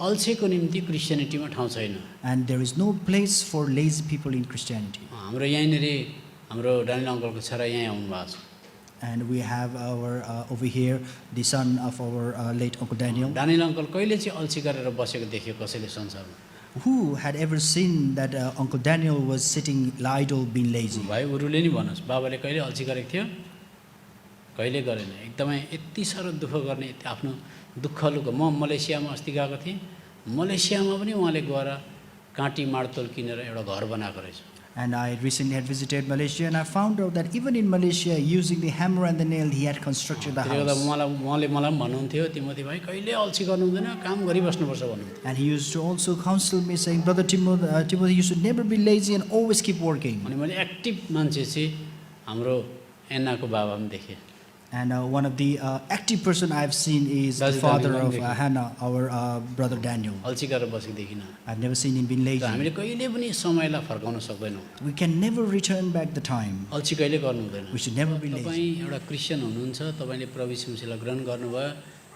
अल्छेको निम्ति क्रिस्चियनिटीमा ठाउँ छैन। And there is no place for lazy people in Christianity. हाम्रो यहीँनिर हाम्रो डानियल अङ्कलको छोरा यहीँ आउनु भएको छ। And we have our over here the son of our late Uncle Daniel. Daniel uncle कहिले चाहिँ अल्छी गरेर बसेको देख्यो कसैले संसारमा? Who had ever seen that Uncle Daniel was sitting idle, being lazy? भाइ उरुले नि भन्नुहोस्, बाबाले कहिले अल्छी गरेको थियो? कहिले गरेन। एकदमै यति साह्रो दुःख गर्ने, आफ्नो दुःखलुको। म मलेसियामा अस्ति गएको थिएँ, मलेसियामा पनि उहाँले गएर काँटी माडतोल किनेर एउटा घर बनाएको रहेछ। And I recently had visited Malaysia, and I found out that even in Malaysia, using the hammer and the nail, he had constructed the त्यसले गर्दा house. उहाँले मलाई भन्नुहुन्थ्यो, तिमोथी भाइ कहिले अल्छी गर्नु हुँदैन, काम गरिबस्नुपर्छ भन्नुहुन्थ्यो। And he used to also counsel me, saying, Brother Timothy, you should never be lazy and always keep working. अनि मैले एक्टिभ मान्छे चाहिँ हाम्रो एन्नाको बाबा पनि देखेँ। And one of the active person I have seen is the That's father Daniel of Daniel. Hannah, our brother Daniel. अल्छी गरेर बसेको देखिनँ। I've never seen him being lazy. हामीले कहिले पनि समयलाई फर्काउन सक्दैनौँ। We can never return back the time. अल्छी कहिले गर्नु हुँदैन। We should never be lazy. तपाईँ एउटा क्रिस्चियन हुनुहुन्छ, तपाईँले प्रभु यीशु मसीहलाई ग्रहण गर्नुभयो,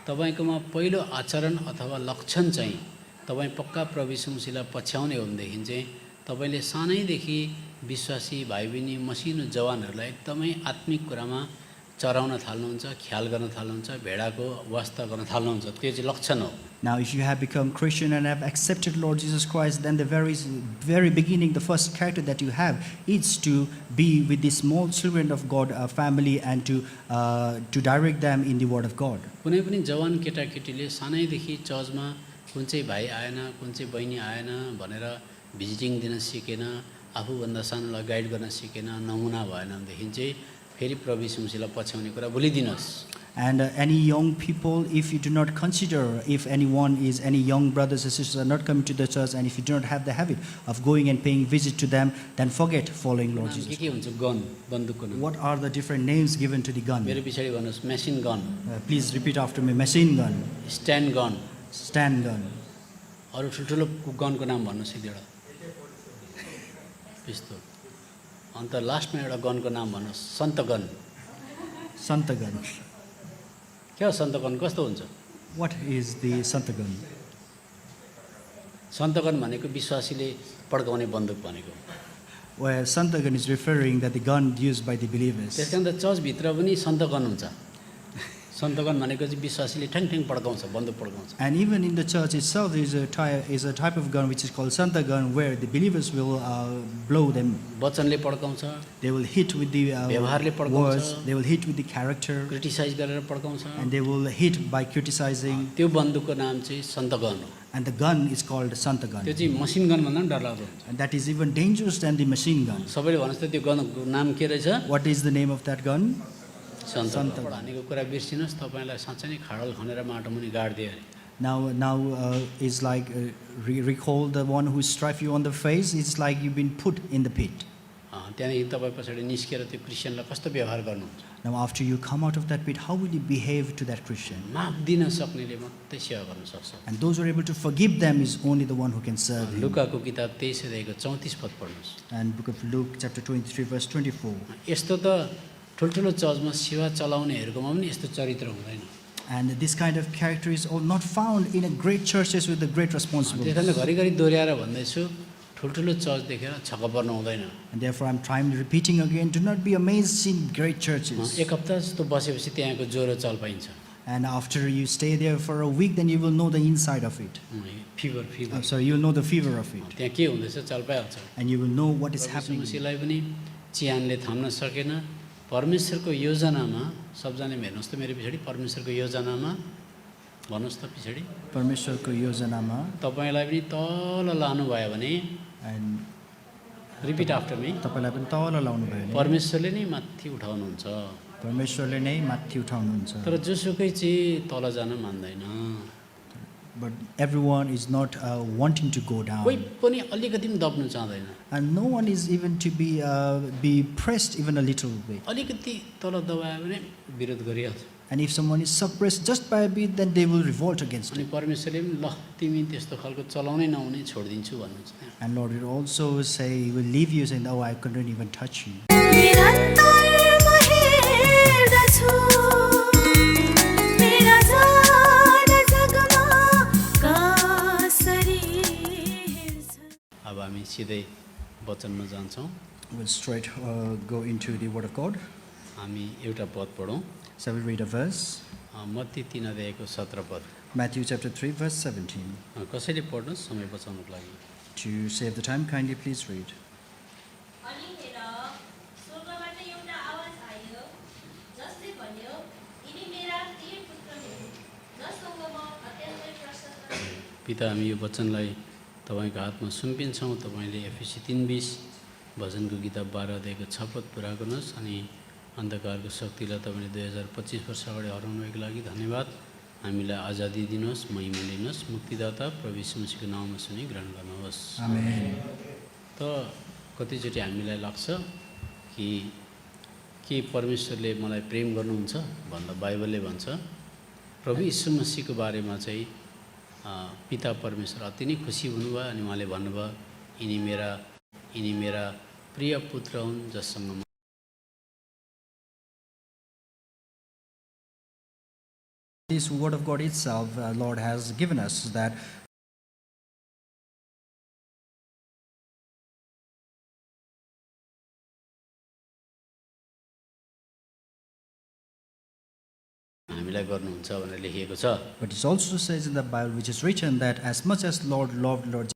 तपाईँकोमा पहिलो आचरण अथवा लक्षण चाहिँ तपाईँ पक्का प्रभु यीशु मसीहलाई पछ्याउने हो भनेदेखि चाहिँ तपाईँले सानैदेखि विश्वासी भाइ बहिनी मसिनो जवानहरूलाई एकदमै आत्मिक कुरामा चराउन थाल्नुहुन्छ, ख्याल गर्न थाल्नुहुन्छ, भेडाको वास्ता गर्न थाल्नुहुन्छ। त्यो चाहिँ लक्षण हो। Now, if you have become Christian and have accepted Lord Jesus Christ, then the very beginning, the first character that you have is to be with the small children of God, family, and to direct them in the Word of God. कुनै पनि जवान केटाकेटीले सानैदेखि चर्चमा कुन चाहिँ भाइ आएन, कुन चाहिँ बहिनी आएन भनेर भिजिटिङ दिन सिकेन, आफूभन्दा सानोलाई गाइड गर्न सिकेन, नमुना भएन भनेदेखि चाहिँ फेरि प्रभु यीशु मसीहलाई पछ्याउने कुरा भुलिदिनुहोस्। And any young people, if you do not consider, if any young brothers and sisters are not coming to the church, and if you do not have the habit of going and paying visit to them, then forget following Lord Jesus. के हुन्छ gun, बन्दुकको नाम? What are the different names given to the gun? मेरो पछाडि भन्नुहोस्, machine gun, Please repeat after me. Machine gun, stand gun, stand gun. अरू ठुल्ठुलो गनको नाम भन्नुहोस् एक दुईवटा। पिस्तोल। अन्त लास्टमा एउटा गनको नाम भन्नुहोस्, सन्त गन। Santa gun. क्या हो सन्त गन, कस्तो हुन्छ? What is the Santa gun? सन्त गन भनेको विश्वासीले पड्काउने बन्दुक भनेको। Where Santa gun is referring that the gun used by the believers. त्यस कारण त चर्चभित्र पनि सन्त गन हुन्छ। सन्त गन भनेको चाहिँ विश्वासीले ठ्याङ पड्काउँछ, बन्दुक पड्काउँछ। And even in the church itself, there is a type of gun which is called Santa gun, where the believers will blow them. वचनले पड्काउँछ, They will hit with the व्यवहारले पड्काउँछ, words. They will hit with the character, criticise गरेर पड्काउँछ। and they will hit by criticizing. त्यो बन्दुकको नाम चाहिँ सन्त gun हो। And the gun is called Santa gun. त्यो चाहिँ मसिन गन भन्दा पनि डरलाग्दो हुन्छ। And that is even dangerous than the machine gun. सबैले भन्नुहोस् त त्यो गनको नाम के रहेछ? What is the name of that gun? सन्त गन। हानेको कुरा बिर्सिनुहोस्, तपाईँलाई साँच्चै नै खाडल खनेर माटो मुनि गाडिदियो अरे। Now is like recall the one who struck you on the face. It's like you've been put in the pit. त्यहाँदेखि तपाईँ पछाडि निस्केर त्यो क्रिस्चियनलाई कस्तो व्यवहार गर्नुहुन्छ? Now after you come out of that pit, how will you behave to that Christian? माफ दिन सक्नेले मात्रै सेवा गर्न सक्छ। And those who are able to forgive them is only the one who can serve him. लुकाको किताब 23 अध्यायको 34 पद पढ्नुहोस्। And book of Luke chapter 23 verse 24. यस्तो त ठुल्ठुलो चर्चमा सेवा चलाउनेहरूकोमा पनि यस्तो चरित्र हुँदैन। And this kind of character is all not found in a great churches with a great त्यस responsibility. कारण घरिघरि दोहोऱ्याएर भन्दैछु, ठुल्ठुलो चर्च देखेर छक्क पर्नु हुँदैन। And therefore I'm trying repeating again, do not be amazed in great churches. एक हप्ता जस्तो बसेपछि त्यहाँको ज्वरो चल पाइन्छ। And after you stay there for a week, then you will know the inside of it. Fever So you will know the fever of it. त्यहाँ के हुँदैछ चल पाइहाल्छ। And you will know what is happening. मसीहलाई पनि चिहानले थाम्न सकेन। परमेश्वरको योजनामा सबजनाले हेर्नुहोस् त मेरो पछाडि, परमेश्वरको योजनामा भन्नुहोस् त पछाडि, परमेश्वरको योजनामा, तपाईँलाई पनि तल लानुभयो भने, and रिपिट आफ्टर मी, तपाईलाई पनि तल लाउनु भयो भने परमेश्वरले नै माथि उठाउनुहुन्छ। परमेश्वरले नै माथि उठाउनुहुन्छ। तर जोसुकै चाहिँ तल जान मान्दैन। But everyone is not wanting to go down. कोही पनि अलिकति पनि दब्नु चाहँदैन। And no one is even to be pressed even a little bit. अलिकति तल दबायो भने विरोध गरिहाल्छ। And if someone is suppressed just by a bit, then they will revolt against अनि it. परमेश्वरले पनि ल तिमी त्यस्तो खालको चलाउनै नहुने छोडिदिन्छु भन्नुहुन्छ। And Lord will also say, He will leave you saying, oh, I couldn't even touch you. सिधै वचनमा जान्छौँ। We'll straight go into the Word of God. हामी एउटा पद पढौँ। So we'll read a verse. Matthew 3 अध्यायको 17 पद। Matthew chapter 3, verse 17. कसैले पढ्नुहोस् समय बचाउनको लागि। To save the time, kindly please read. अनि हेर, स्वर्गबाट एउटा आवाज आयो, जसले भन्यो, यिनी मेरा प्रिय पुत्रहरू हुन्, जससँग म अत्यन्तै प्रसन्न छु। पिता, हामी यो वचनलाई तपाईँको हातमा सुम्पिन्छौँ। तपाईँले एफएसी 3:20 भजनको किताब 12 अध्यायको 6 पद पुरा गर्नुहोस्। अनि अन्धकारको शक्तिलाई तपाईँले 2025 वर्ष अगाडि हराउनुको लागि धन्यवाद। हामीलाई आजादी दिनुहोस्, महिमा लिनुहोस्। मुक्तिदाता प्रभु यीशु मसीहको नाममा सुनि ग्रहण गर्नुहोस्। Amen. त कतिचोटि हामीलाई लाग्छ कि के परमेश्वरले मलाई प्रेम गर्नुहुन्छ भन्दा बाइबलले भन्छ प्रभु यीशु मसीहको बारेमा चाहिँ पिता परमेश्वर अति नै खुसी हुनुभयो। अनि उहाँले भन्नुभयो, यिनी मेरा प्रिय पुत्र हुन् जससँग This Word of God itself, Lord has given us that हामीलाई गर्नुहुन्छ भनेर लेखिएको छ। but it also says in the Bible, which is written, that as much as Lord loved Lord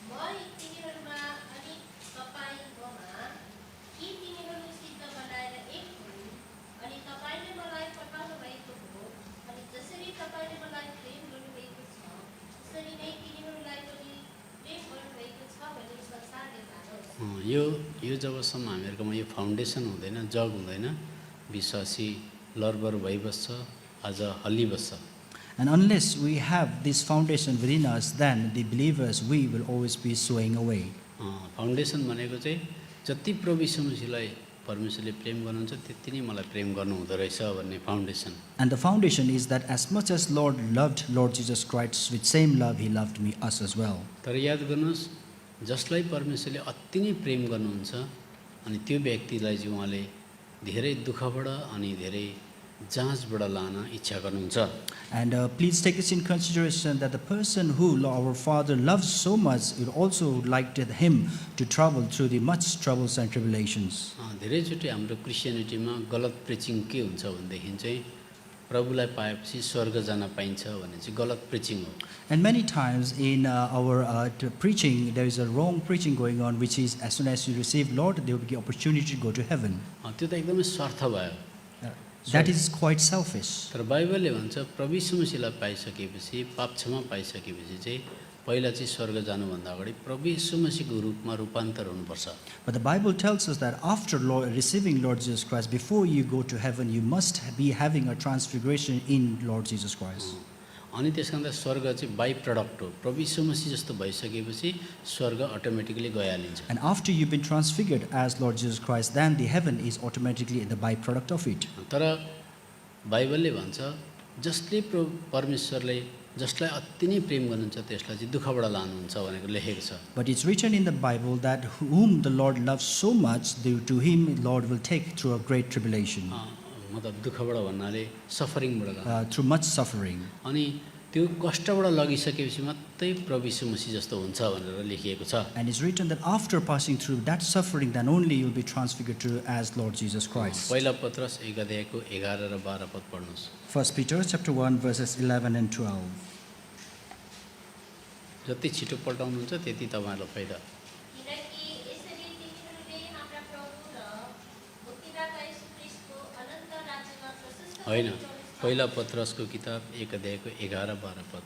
म तिनीहरूमा अनि तपाईँ ममा, कि तिनीहरू सिद्ध बनाएर एक हुन्, अनि तपाईँले मलाई पठाउनु भएको हो, अनि जसरी तपाईँले मलाई प्रेम गर्नुभएको छ, त्यसरी नै तिनीहरूलाई पनि प्रेम गर्नुभएको छ भने संसारले जानो। यो जबसम्म हामीहरूकोमा यो फाउन्डेसन हुँदैन, जग हुँदैन, विश्वासी लरबर भइबस्छ, आज हल्लिबस्छ। And unless we have this foundation within us, then the believers, we will always be swaying away. Foundation भनेको चाहिँ जति प्रभु यीशु मसीहलाई परमेश्वरले प्रेम गर्नुहुन्छ त्यति नै मलाई प्रेम गर्नुहुँदो रहेछ भन्ने foundation. And the foundation is that as much as Lord loved Lord Jesus Christ, with same love He loved us as well. तर याद गर्नुहोस्, जसलाई परमेश्वरले अति नै प्रेम गर्नुहुन्छ अनि त्यो व्यक्तिलाई चाहिँ उहाँले धेरै दुःखबाट अनि धेरै जाँचबाट लान इच्छा गर्नुहुन्छ। And please take this in consideration, that the person who our Father loves so much will also like Him to travel through the much troubles and tribulations. धेरैचोटि हाम्रो क्रिस्चियनिटीमा गलत प्रिचिङ के हुन्छ भनेदेखि चाहिँ प्रभुलाई पाएपछि स्वर्ग जान पाइन्छ भन्ने चाहिँ गलत प्रिचिङ हो। And many times in our preaching, there is a wrong preaching going on, which is as soon as you receive Lord, there will be opportunity to go to heaven. त्यो त एकदमै स्वार्थ भयो। That is quite selfish. तर बाइबलले भन्छ प्रभु यीशु मसीहलाई पाइसकेपछि, पाप क्षमा पाइसकेपछि चाहिँ पहिला चाहिँ स्वर्ग जानुभन्दा अगाडि प्रभु यीशु मसीहको रूपमा रूपान्तर हुनुपर्छ। But the Bible tells us that after receiving Lord Jesus Christ, before you go to heaven, you must be having a transfiguration in Lord Jesus Christ. अनि त्यसकारण स्वर्ग चाहिँ बाई प्रडक्ट हो। प्रभु यीशु मसीह जस्तो भइसकेपछि स्वर्ग automatically गइहालिन्छ। And after you've been transfigured as Lord Jesus Christ, then the heaven is automatically the byproduct of it. तर बाइबलले भन्छ जसले परमेश्वरले जसलाई अति नै प्रेम गर्नुहुन्छ त्यसलाई चाहिँ दुःखबाट लानुहुन्छ भनेको लेखेको छ। But it's written in the Bible that whom the Lord loves so much, to him the Lord will take through a great tribulation, मतलब दुःखबाट भन्नाले सफरिङबाट through much suffering. अनि त्यो कष्टबाट लगिसकेपछि मात्रै प्रभु यीशु मसीह जस्तो हुन्छ भनेर लेखिएको छ। And it's written that after passing through that suffering, then only you'll be transfigured to as Lord Jesus Christ. पहिला पत्रस 1 अध्यायको 11 र 12 पद पढ्नुहोस्। 1 Peter chapter 1 verses 11 and 12. जति छिटो पल्टाउनुहुन्छ त्यति तपाईँहरूलाई फाइदा। किनकि यसरी तिनीहरूले हाम्रा प्रभु र मुक्तिदाता येशू ख्रीष्टको अनन्त राज्यमा प्रशस्त होइन, पहिला पत्रसको किताब 1 अध्यायको 11-12 पद।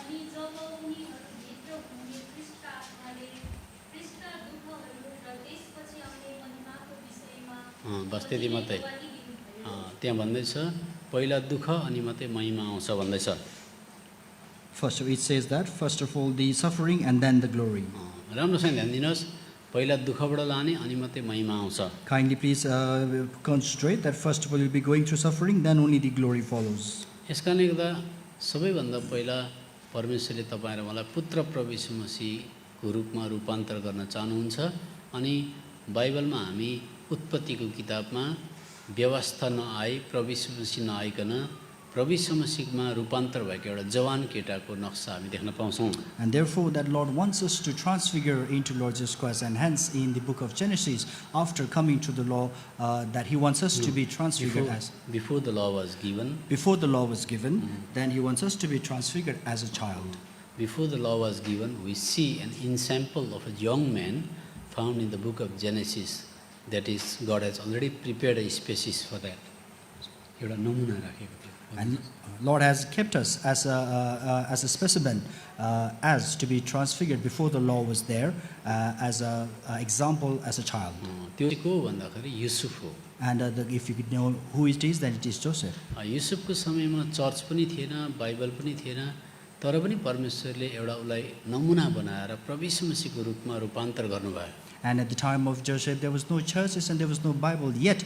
अनि जब उनीहरूभित्र हुने ख्रीष्टका आत्माले ख्रीष्ट दुःखहरू र त्यसपछि आउने महिमाको विषयमा बस त्यति मात्रै। गवाही दिनुभयो। त्यहाँ भन्दैछ पहिला दुःख अनि मात्रै महिमा आउँछ भन्दैछ। First, it says that first of all the suffering and then the glory. राम्रोसँग ध्यान दिनुहोस्, पहिला दुःखबाट लाने अनि मात्रै महिमा आउँछ। Kindly please concentrate that first of all you'll be going through suffering, then only the glory follows. यस कारणले गर्दा सबैभन्दा पहिला परमेश्वरले तपाईँ र मलाई पुत्र प्रभु यीशु मसीहको रूपमा रूपान्तर गर्न चाहनुहुन्छ। अनि बाइबलमा हामी उत्पत्तिको किताबमा व्यवस्था नआई प्रभु यीशु मसीह नआइकन प्रभु यीशु मसीहमा रूपान्तर भएको एउटा जवान केटाको नक्सा हामी देख्न पाउँछौँ। And therefore, that Lord wants us to transfigure into Lord Jesus Christ. And hence, in the book of Genesis, after coming to the law, that He wants us to be transfigured as. Before the law was given, Before the law was given, then He wants us to be transfigured as a child. before the law was given, we see an ensample of a young man found in the book of Genesis. That is, God has already prepared a species for that. एउटा नमुना राखेको थियो। And Lord has kept us as a specimen, as to be transfigured before the law was there, as a example as a child. त्यो को भन्दाखेरि युसुफ हो। And if you could know who it is, then it is Joseph. युसुफको समयमा church पनि थिएन, Bible पनि थिएन, तर पनि परमेश्वरले एउटा उसलाई नमुना बनाएर प्रभु यीशु मसीहको रूपमा रूपान्तर गर्नुभयो। And at the time of Joseph, there was no churches and there was no Bible. Yet,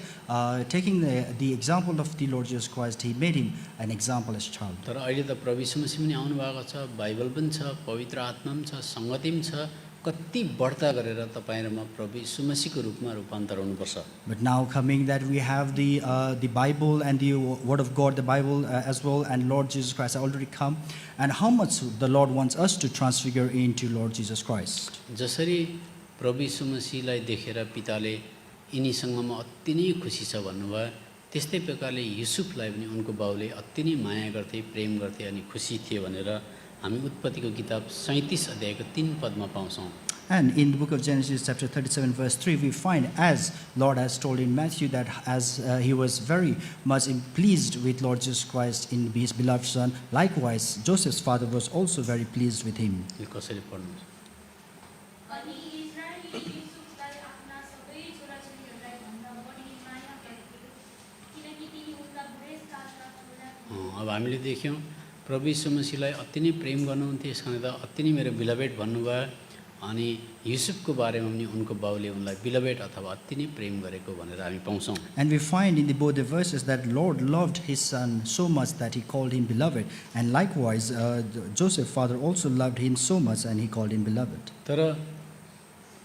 taking the example of the Lord Jesus Christ, He made him an example as a child. तर अहिले त प्रभु यीशु मसीह पनि आउनु भएको छ, Bible पनि छ, पवित्र आत्मा पनि छ, संगति पनि छ। कति बढ्ता गरेर तपाईँ र म प्रभु यीशु मसीहको रूपमा रूपान्तर हुनुपर्छ। But now coming that we have the Bible and the Word of God, the Bible as well, and Lord Jesus Christ have already come. And how much the Lord wants us to transfigure into Lord Jesus Christ. जसरी प्रभु यीशु मसीहलाई देखेर पिताले यिनीसँग म अति नै खुसी छ भन्नुभयो, त्यस्तै प्रकारले युसुफलाई पनि उनको बाउले अति नै माया गर्थे, प्रेम गर्थे अनि खुसी थिए भनेर हामी उत्पत्तिको किताब 37 अध्यायको 3 पदमा पाउँछौँ। And in the book of Genesis chapter 37 verse 3, we find, as Lord has told in Matthew, that as He was very much pleased with Lord Jesus Christ in His beloved Son, likewise Joseph's father was also very pleased with him. यो कसरी पढ्नुहुन्छ? अनि इस्राएलले युसुफलाई आफ्ना सबै छोराछोरीहरूलाई भन्दा बढी माया गर्थे, किनकि तिनी उनका बुढेसकालका छोरा अब हामीले देख्यौँ प्रभु यीशु मसीहलाई अति नै प्रेम गर्नुहुन्थ्यो, यस कारण त अति नै मेरो बिलभेट भन्नुभयो। अनि युसुफको बारेमा पनि उनको बाउले उनलाई बिलभेट अथवा अति नै प्रेम गरेको भनेर हामी पाउँछौँ। And we find in the both the verses that Lord loved His son so much that He called him beloved. And likewise, Joseph's father also loved him so much and he called him beloved. तर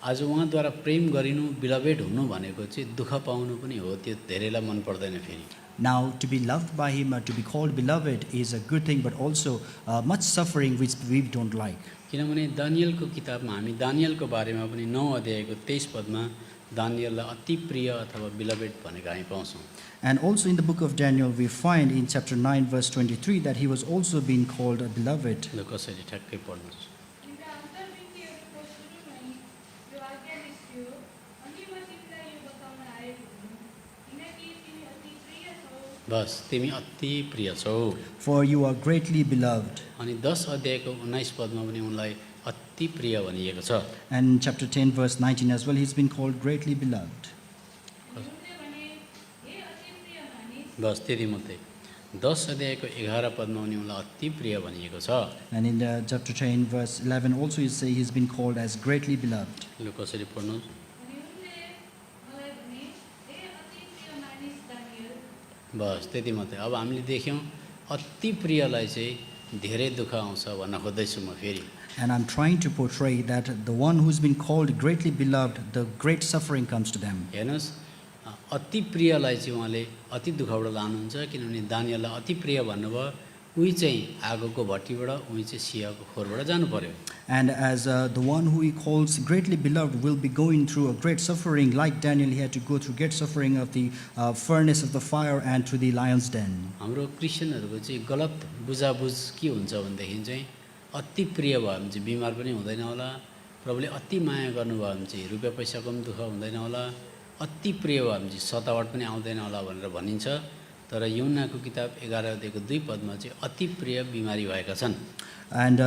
आज उहाँद्वारा प्रेम गरिनु, बिलभेट हुनु भनेको चाहिँ दुःख पाउनु पनि हो, त्यो धेरैलाई मन पर्दैन फेरि। Now, to be loved by Him, to be called beloved is a good thing, but also much suffering which we don't like. किनभने दानियलको किताबमा हामी दानियलको बारेमा पनि 9 अध्यायको 23 पदमा दानियललाई अति प्रिय अथवा बिलभेट भनेको हामी पाउँछौँ। And also in the book of Daniel, we find in chapter 9, verse 23, that he was also being called a beloved. ल कसरी ठ्याक्कै पढ्नुहोस्। तिम्रा अन्तर्वृत्तिहरूको सुरुमै यो आज्ञा निस्क्यो, अनि म तिमीलाई यो बताउन आएको हुँ, किनकि तिमी अति प्रिय छौ। बस तिमी अति प्रिय छौ। For you are greatly beloved. अनि 10 अध्यायको 19 पदमा पनि उनलाई अति प्रिय भनिएको छ। And chapter 10, verse 19 as well, he's been called greatly beloved. उनले भने, हे अति प्रिय मानिस, बस त्यति मात्रै। 10 अध्यायको 11 पदमा पनि उनलाई अति प्रिय भनिएको छ। And in the chapter 10, verse 11 also, he's been called as greatly beloved. ल कसरी पढ्नुहोस्। अनि उनले मलाई भने, हे अति प्रिय मानिस दानियल, बस त्यति मात्रै। अब हामीले देख्यौँ अति प्रियलाई चाहिँ धेरै दुःख आउँछ भन्न खोज्दैछु म फेरि। And I'm trying to portray that the one who's been called greatly beloved, the great suffering comes to them. हेर्नुहोस् अति प्रियलाई चाहिँ उहाँले अति दुःखबाट लानुहुन्छ, किनभने दानियललाई अति प्रिय भन्नुभयो, उही चाहिँ आगोको भट्टीबाट, उही चाहिँ सियाको खोरबाट जानु पर्यो। And as the one who He calls greatly beloved will be going through a great suffering, like Daniel, he had to go through great suffering of the furnace of the fire and through the lion's den. हाम्रो क्रिस्चियनहरूको चाहिँ गलत बुझाबुझ के हुन्छ भनेदेखि चाहिँ अति प्रिय भयो भने चाहिँ बिमार पनि हुँदैन होला, प्रभुले अति माया गर्नुभयो भने चाहिँ रुपियाँ पैसाको पनि दुःख हुँदैन होला, अति प्रिय भयो भने चाहिँ सतावट पनि आउँदैन होला भनेर भनिन्छ। तर यूहन्नाको किताब 11 अध्यायको 2 पदमा चाहिँ अति प्रिय बिमारी भएका छन्। And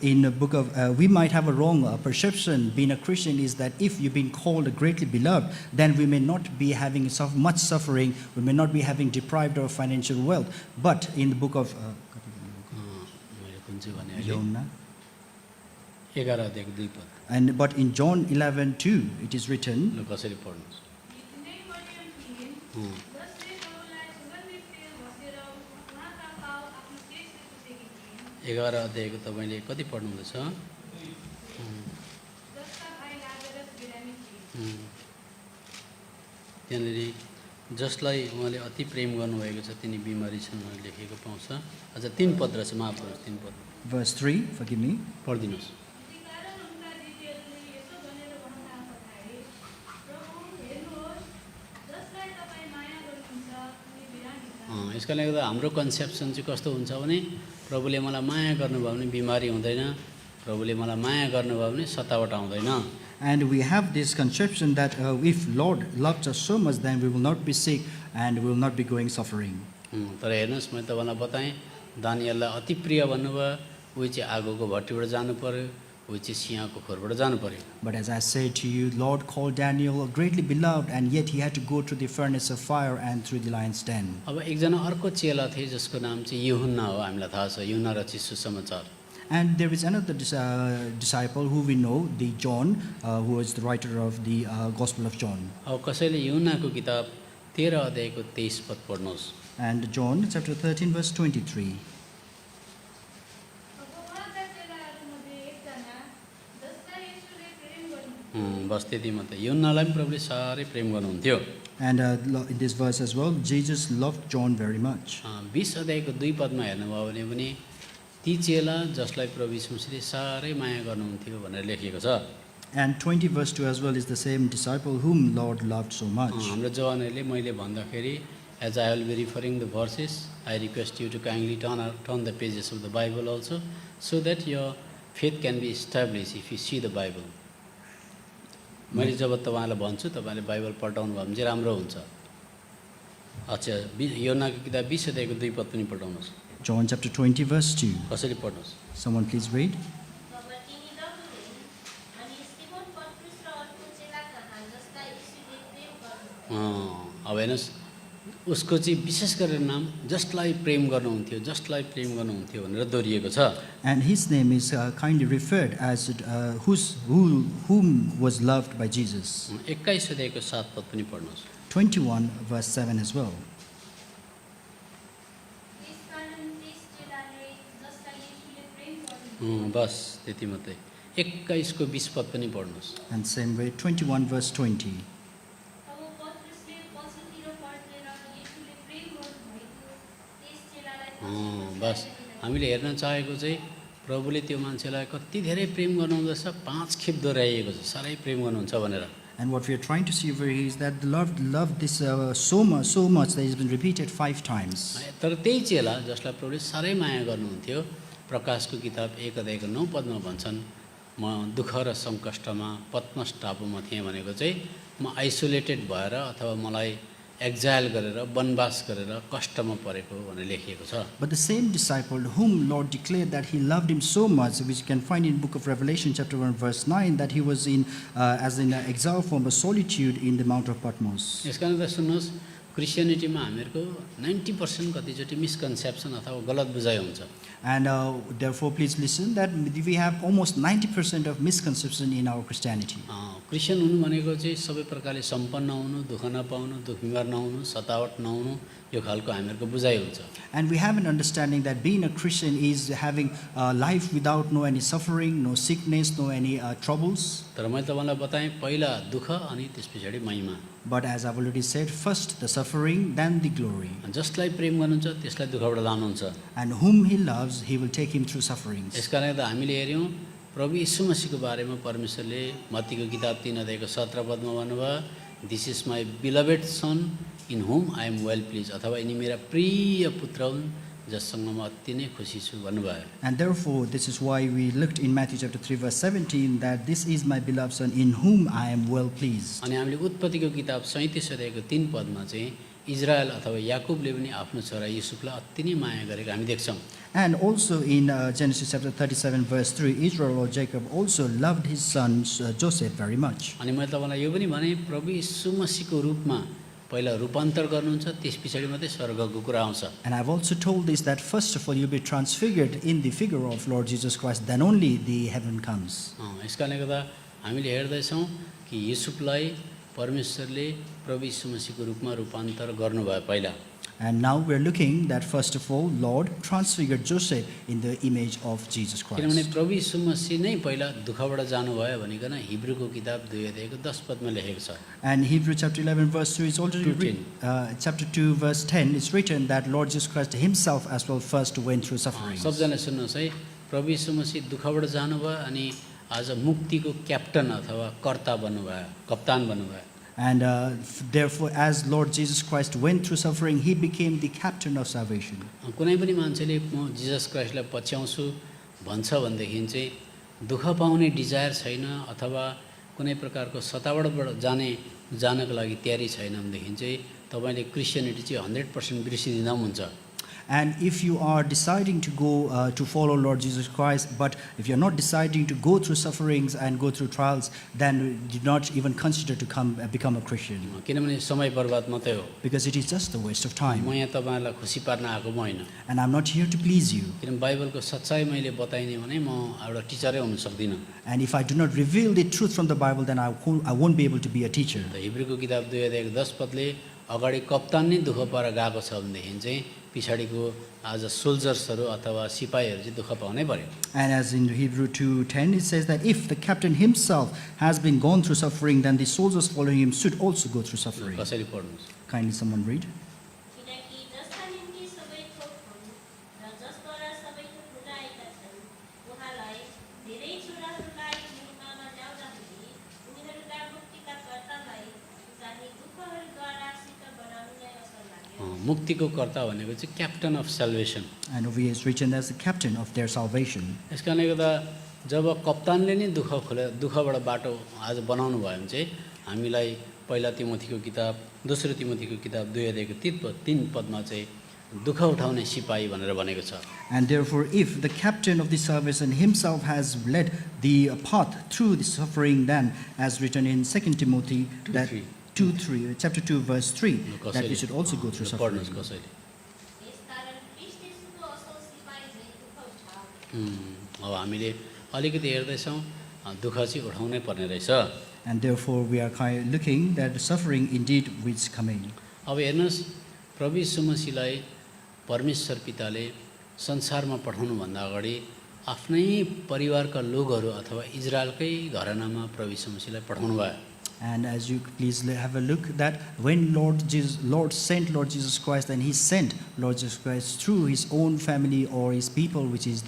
in the book of, we might have a wrong perception being a Christian is that if you've been called greatly beloved, then we may not be having much suffering, we may not be having deprived of financial wealth. But in the book of मैले कुन चाहिँ भने अहिले Jonah, 11 अध्यायको 2 पद। but in John 11:2, it is written, ल कसरी पढ्नुहोस्। यी तिनै मरियम थिइन्, जसले प्रभुलाई सुगन्धित तेल घसेर उहाँका पाउ आफ्नो केशले पुछेकी थिइन्। 11 अध्यायको तपाईँले कति पढ्नुहुँदैछ? त्यहाँनिर जसलाई उहाँले अति प्रेम गर्नुभएको छ तिनी बिमारी छन् भनेर लेखेको पाउँछ। अझ 3 पद रहेछ, माफ गर्नुहोस्, 3 पद Verse 3, forgive me. पढिदिनुहोस्। त्यसै कारण उनका दिदीहरूले यसो भनेर भन्न पठाए, प्रभु हेर्नुहोस्, जसलाई तपाईँ माया गर्नुहुन्छ उनी बिरामी छ। यसकारणले गर्दा हाम्रो कन्सेप्सन चाहिँ कस्तो हुन्छ भने प्रभुले मलाई माया गर्नुभयो भने बिमारी हुँदैन, प्रभुले मलाई माया गर्नुभयो भने सतावट आउँदैन। And we have this conception that if Lord loved us so much, then we will not be sick and we will not be going suffering. तर हेर्नुहोस्, मैले तपाईँलाई बताएँ, दानिएललाई अति प्रिय भन्नुभयो, उही चाहिँ आगोको भट्टीबाट जानु पर्यो, उही चाहिँ सिंहको खोरबाट जानु पर्यो। But as I said to you, Lord called Daniel greatly beloved, and yet he had to go through the furnace of fire and through the lion's den. अब एकजना अर्को चेला थिए जसको नाम चाहिँ युहन्ना हो, हामीलाई थाहा छ, युहन्ना रचित सुसमाचार। And there is another disciple who we know, the John, who is the writer of the Gospel of John. अब कसैले युहन्नाको किताब 13 अध्यायको 23 पद पढ्नुहोस्। And John chapter 13 verse 23. अब उहाँका चेलाहरूमध्ये एकजना, जसलाई येशूले प्रेम गर्नुहुन्थ्यो, बस त्यति मात्रै। युहन्नालाई पनि प्रभुले साह्रै प्रेम गर्नुहुन्थ्यो। And in this verse as well, Jesus loved John very much. 20 अध्यायको 2 पदमा हेर्नुभयो भने पनि ती चेला जसलाई प्रभु यीशु मसीहले साह्रै माया गर्नुहुन्थ्यो भनेर लेखिएको छ। And 20 verse 2 as well is the same disciple whom Lord loved so much. हाम्रो जवानहरूले मैले भन्दाखेरि as I will be referring the verses, I request you to kindly turn the pages of the Bible also, so that your faith can be established if you see the Bible. मैले जब तपाईँलाई भन्छु तपाईँले Bible पल्टाउनु भयो भने चाहिँ राम्रो हुन्छ। अच्छा, योनाको किताब 20 अध्यायको 2 पद पनि पल्टाउनुहोस्। John chapter 20 verse 2. कसैले पढ्नुहोस्। Someone please read. तब तिनीहरूले अनि सिमोन पत्रुस र अर्को चेला कहाँ जसलाई येशूले प्रेम गर्नुहुन्थ्यो। अब हेर्नुहोस्, उसको चाहिँ विशेष गरेर नाम जसलाई प्रेम गर्नुहुन्थ्यो, जसलाई प्रेम गर्नुहुन्थ्यो भनेर दोहोरिएको छ। And his name is kindly referred as whom was loved by Jesus. 21 अध्यायको 7 पद पनि पढ्नुहोस्। 21 verse 7 as well. त्यसकारण त्यस चेलाले जसलाई येशूले प्रेम गर्नुहुन्थ्यो बस त्यति मात्रै। 21 को 20 पद पनि पढ्नुहोस्। And same way 21 verse 20. तब पत्रुसले पछितिर फर्केर येशूले प्रेम गर्नुभएको त्यस चेलालाई बस हामीले हेर्न चाहेको चाहिँ प्रभुले त्यो मान्छेलाई कति धेरै प्रेम गर्नुहुँदछ, 5 खेप दोहोऱ्याइएको छ, साह्रै प्रेम गर्नुहुन्छ भनेर। And what we are trying to see over here is that the Lord loved this so much that it has been repeated 5 times. तर त्यही चेला जसलाई प्रभुले साह्रै माया गर्नुहुन्थ्यो, प्रकाशको किताब 1 अध्यायको 9 पदमा भन्छन्, म दुःख र सङ्कष्टमा पद्मस टापुमा थिएँ भनेको चाहिँ म आइसोलेटेड भएर अथवा मलाई एक्जाइल गरेर वनवास गरेर कष्टमा परेको भनेर लेखिएको छ। But the same disciple whom Lord declared that he loved him so much, which you can find in book of Revelation chapter 1 verse 9, that he was in as in an exile form of solitude in the Mount of Patmos. यसकारण त सुन्नुहोस्, क्रिस्चियनिटीमा हामीहरूको 90% कतिचोटि misconception अथवा गलत बुझाइ हुन्छ। And therefore please listen that we have almost 90% of misconception in our Christianity. Christian हुनु भनेको चाहिँ सबै प्रकारले सम्पन्न हुनु, दुःख नपाउनु, दुःख बिमार नहुनु, सतावट नहुनु, यो खालको हामीहरूको बुझाइ हुन्छ। And we have an understanding that being a Christian is having life without no any suffering, no sickness, no any troubles. तर मैले तपाईँलाई बताएँ, पहिला दुःख अनि त्यस पछाडि महिमा। But as I've already said, first the suffering, then the glory. जसलाई प्रेम गर्नुहुन्छ त्यसलाई दुःखबाट लानुहुन्छ। And whom he loves, he will take him through sufferings. यसकारण त हामीले हेऱ्यौँ प्रभु यीशु मसीहको बारेमा परमेश्वरले मत्तीको किताब 3 अध्यायको 17 पदमा भन्नुभयो, this is my beloved son in whom I am well pleased, अथवा यिनी मेरा प्रिय पुत्र हुन् जससँग म अति नै खुसी छु भन्नुभयो। And therefore, this is why we looked in Matthew chapter 3 verse 17 that this is my beloved son in whom I am well pleased. अनि हामीले उत्पत्तिको किताब 37 अध्यायको 3 पदमा चाहिँ इजरायल अथवा याकुबले पनि आफ्नो छोरा युसुफलाई अति नै माया गरेको हामी देख्छौँ। And also in Genesis chapter 37 verse 3, Israel or Jacob also loved his son Joseph very much. अनि मैले तपाईँलाई यो पनि भने प्रभु यीशु मसीहको रूपमा पहिला रूपान्तर गर्नुहुन्छ, त्यस पछाडि मात्रै स्वर्गको कुरा आउँछ। And I've also told this that first of all you'll be transfigured in the figure of Lord Jesus Christ, then only the heaven comes. यसकारणले गर्दा हामीले हेर्दैछौँ कि युसुफलाई परमेश्वरले प्रभु यीशु मसीहको रूपमा रूपान्तर गर्नुभयो पहिला। And now we're looking that first of all, Lord transfigured Joseph in the image of Jesus किनभने Christ. प्रभु यीशु मसीह नै पहिला दुःखबाट जानुभयो भनिकन हिब्रूको किताब 2 अध्यायको 10 पदमा लेखेको छ। And Hebrews chapter 11 verse 2 is already 2:10. chapter 2 verse 10 it's written that Lord Jesus Christ himself as well first went through sufferings. सबजना सुन्नुहोस् है, प्रभु यीशु मसीह दुःखबाट जानुभयो अनि आज मुक्तिको क्याप्टन अथवा कर्ता बन्नुभयो, कप्तान बन्नुभयो। And therefore, as Lord Jesus Christ went through suffering, he became the captain of salvation. कुनै पनि मान्छेले म जिजस क्राइस्टलाई पछ्याउँछु भन्छ भनेदेखि चाहिँ दुःख पाउने डिजायर छैन अथवा कुनै प्रकारको सतावटबाट जानको लागि तयारी छैन भनेदेखि चाहिँ तपाईँले क्रिस्चियनिटी चाहिँ 100% बिर्सिदिँदा पनि हुन्छ। And if you are deciding to go to follow Lord Jesus Christ, but if you're not deciding to go through sufferings and go through trials, then do not even consider to become a Christian. किनभने समय बर्बाद मात्रै हो। Because it is just a waste of time. म यहाँ तपाईँहरूलाई खुसी पार्न आएको म होइन। And I'm not here to please you. किनभने बाइबलको सच्चाइ मैले बताइने भने म एउटा टिचरै हुन सक्दिनँ। And if I do not reveal the truth from the Bible, then I won't be able to be a teacher. त हिब्रूको किताब 2 अध्यायको 10 पदले अगाडि कप्तान नै दुःख पाएर गएको छ भनेदेखि चाहिँ पछाडिको आज सोल्जर्सहरू अथवा सिपाहीहरू चाहिँ दुःख पाउनै पर्यो। And as in Hebrew 2:10, it says that if the captain himself has been gone through suffering, then the soldiers following him should also go through suffering. कसैले पढ्नुहोस्। Kindly someone read. किनकि जसका निम्ति सबै थोक हुन् र जसद्वारा सबै थोक हुँदाएका छन्, उहाँलाई धेरै छोराहरूलाई महिमामा ल्याउँदाखेरि उनीहरूका मुक्तिका कर्तालाई चाहिँ दुःखहरूद्वारा सिद्ध बनाउनु नै असल लाग्यो। मुक्तिको कर्ता भनेको चाहिँ captain of salvation. And over here is written as the captain of their salvation. यस कारणले गर्दा जब कप्तानले नै दुःखबाट बाटो आज बनाउनु भयो भने चाहिँ हामीलाई पहिला तिमोथीको किताब दोस्रो तिमोथीको किताब 2 अध्यायको 3 पदमा चाहिँ दुःख उठाउने सिपाही भनेर भनेको छ। And therefore, if the captain of the salvation himself has led the path through the suffering, then as written in 2 Timothy that 2:3, chapter 2 verse 3, that we should also go through suffering. पढ्नुहोस् कसैले। यसकारण ख्रीष्ट येशूको असल सिपाही झैँ दुःख उठाऊ। अब हामीले अलिकति हेर्दैछौँ दुःख चाहिँ उठाउनै पर्ने रहेछ। And therefore, we are looking that the suffering indeed is coming. अब हेर्नुहोस् प्रभु यीशु मसीहलाई परमेश्वर पिताले संसारमा पठाउनुभन्दा अगाडि आफ्नै परिवारका लोकहरू अथवा इजरायलकै घरानामा प्रभु यीशु मसीहलाई पठाउनु भयो। And as you please have a look that when Lord sent Lord Jesus Christ, then he sent Lord Jesus Christ through his own family or his people, which is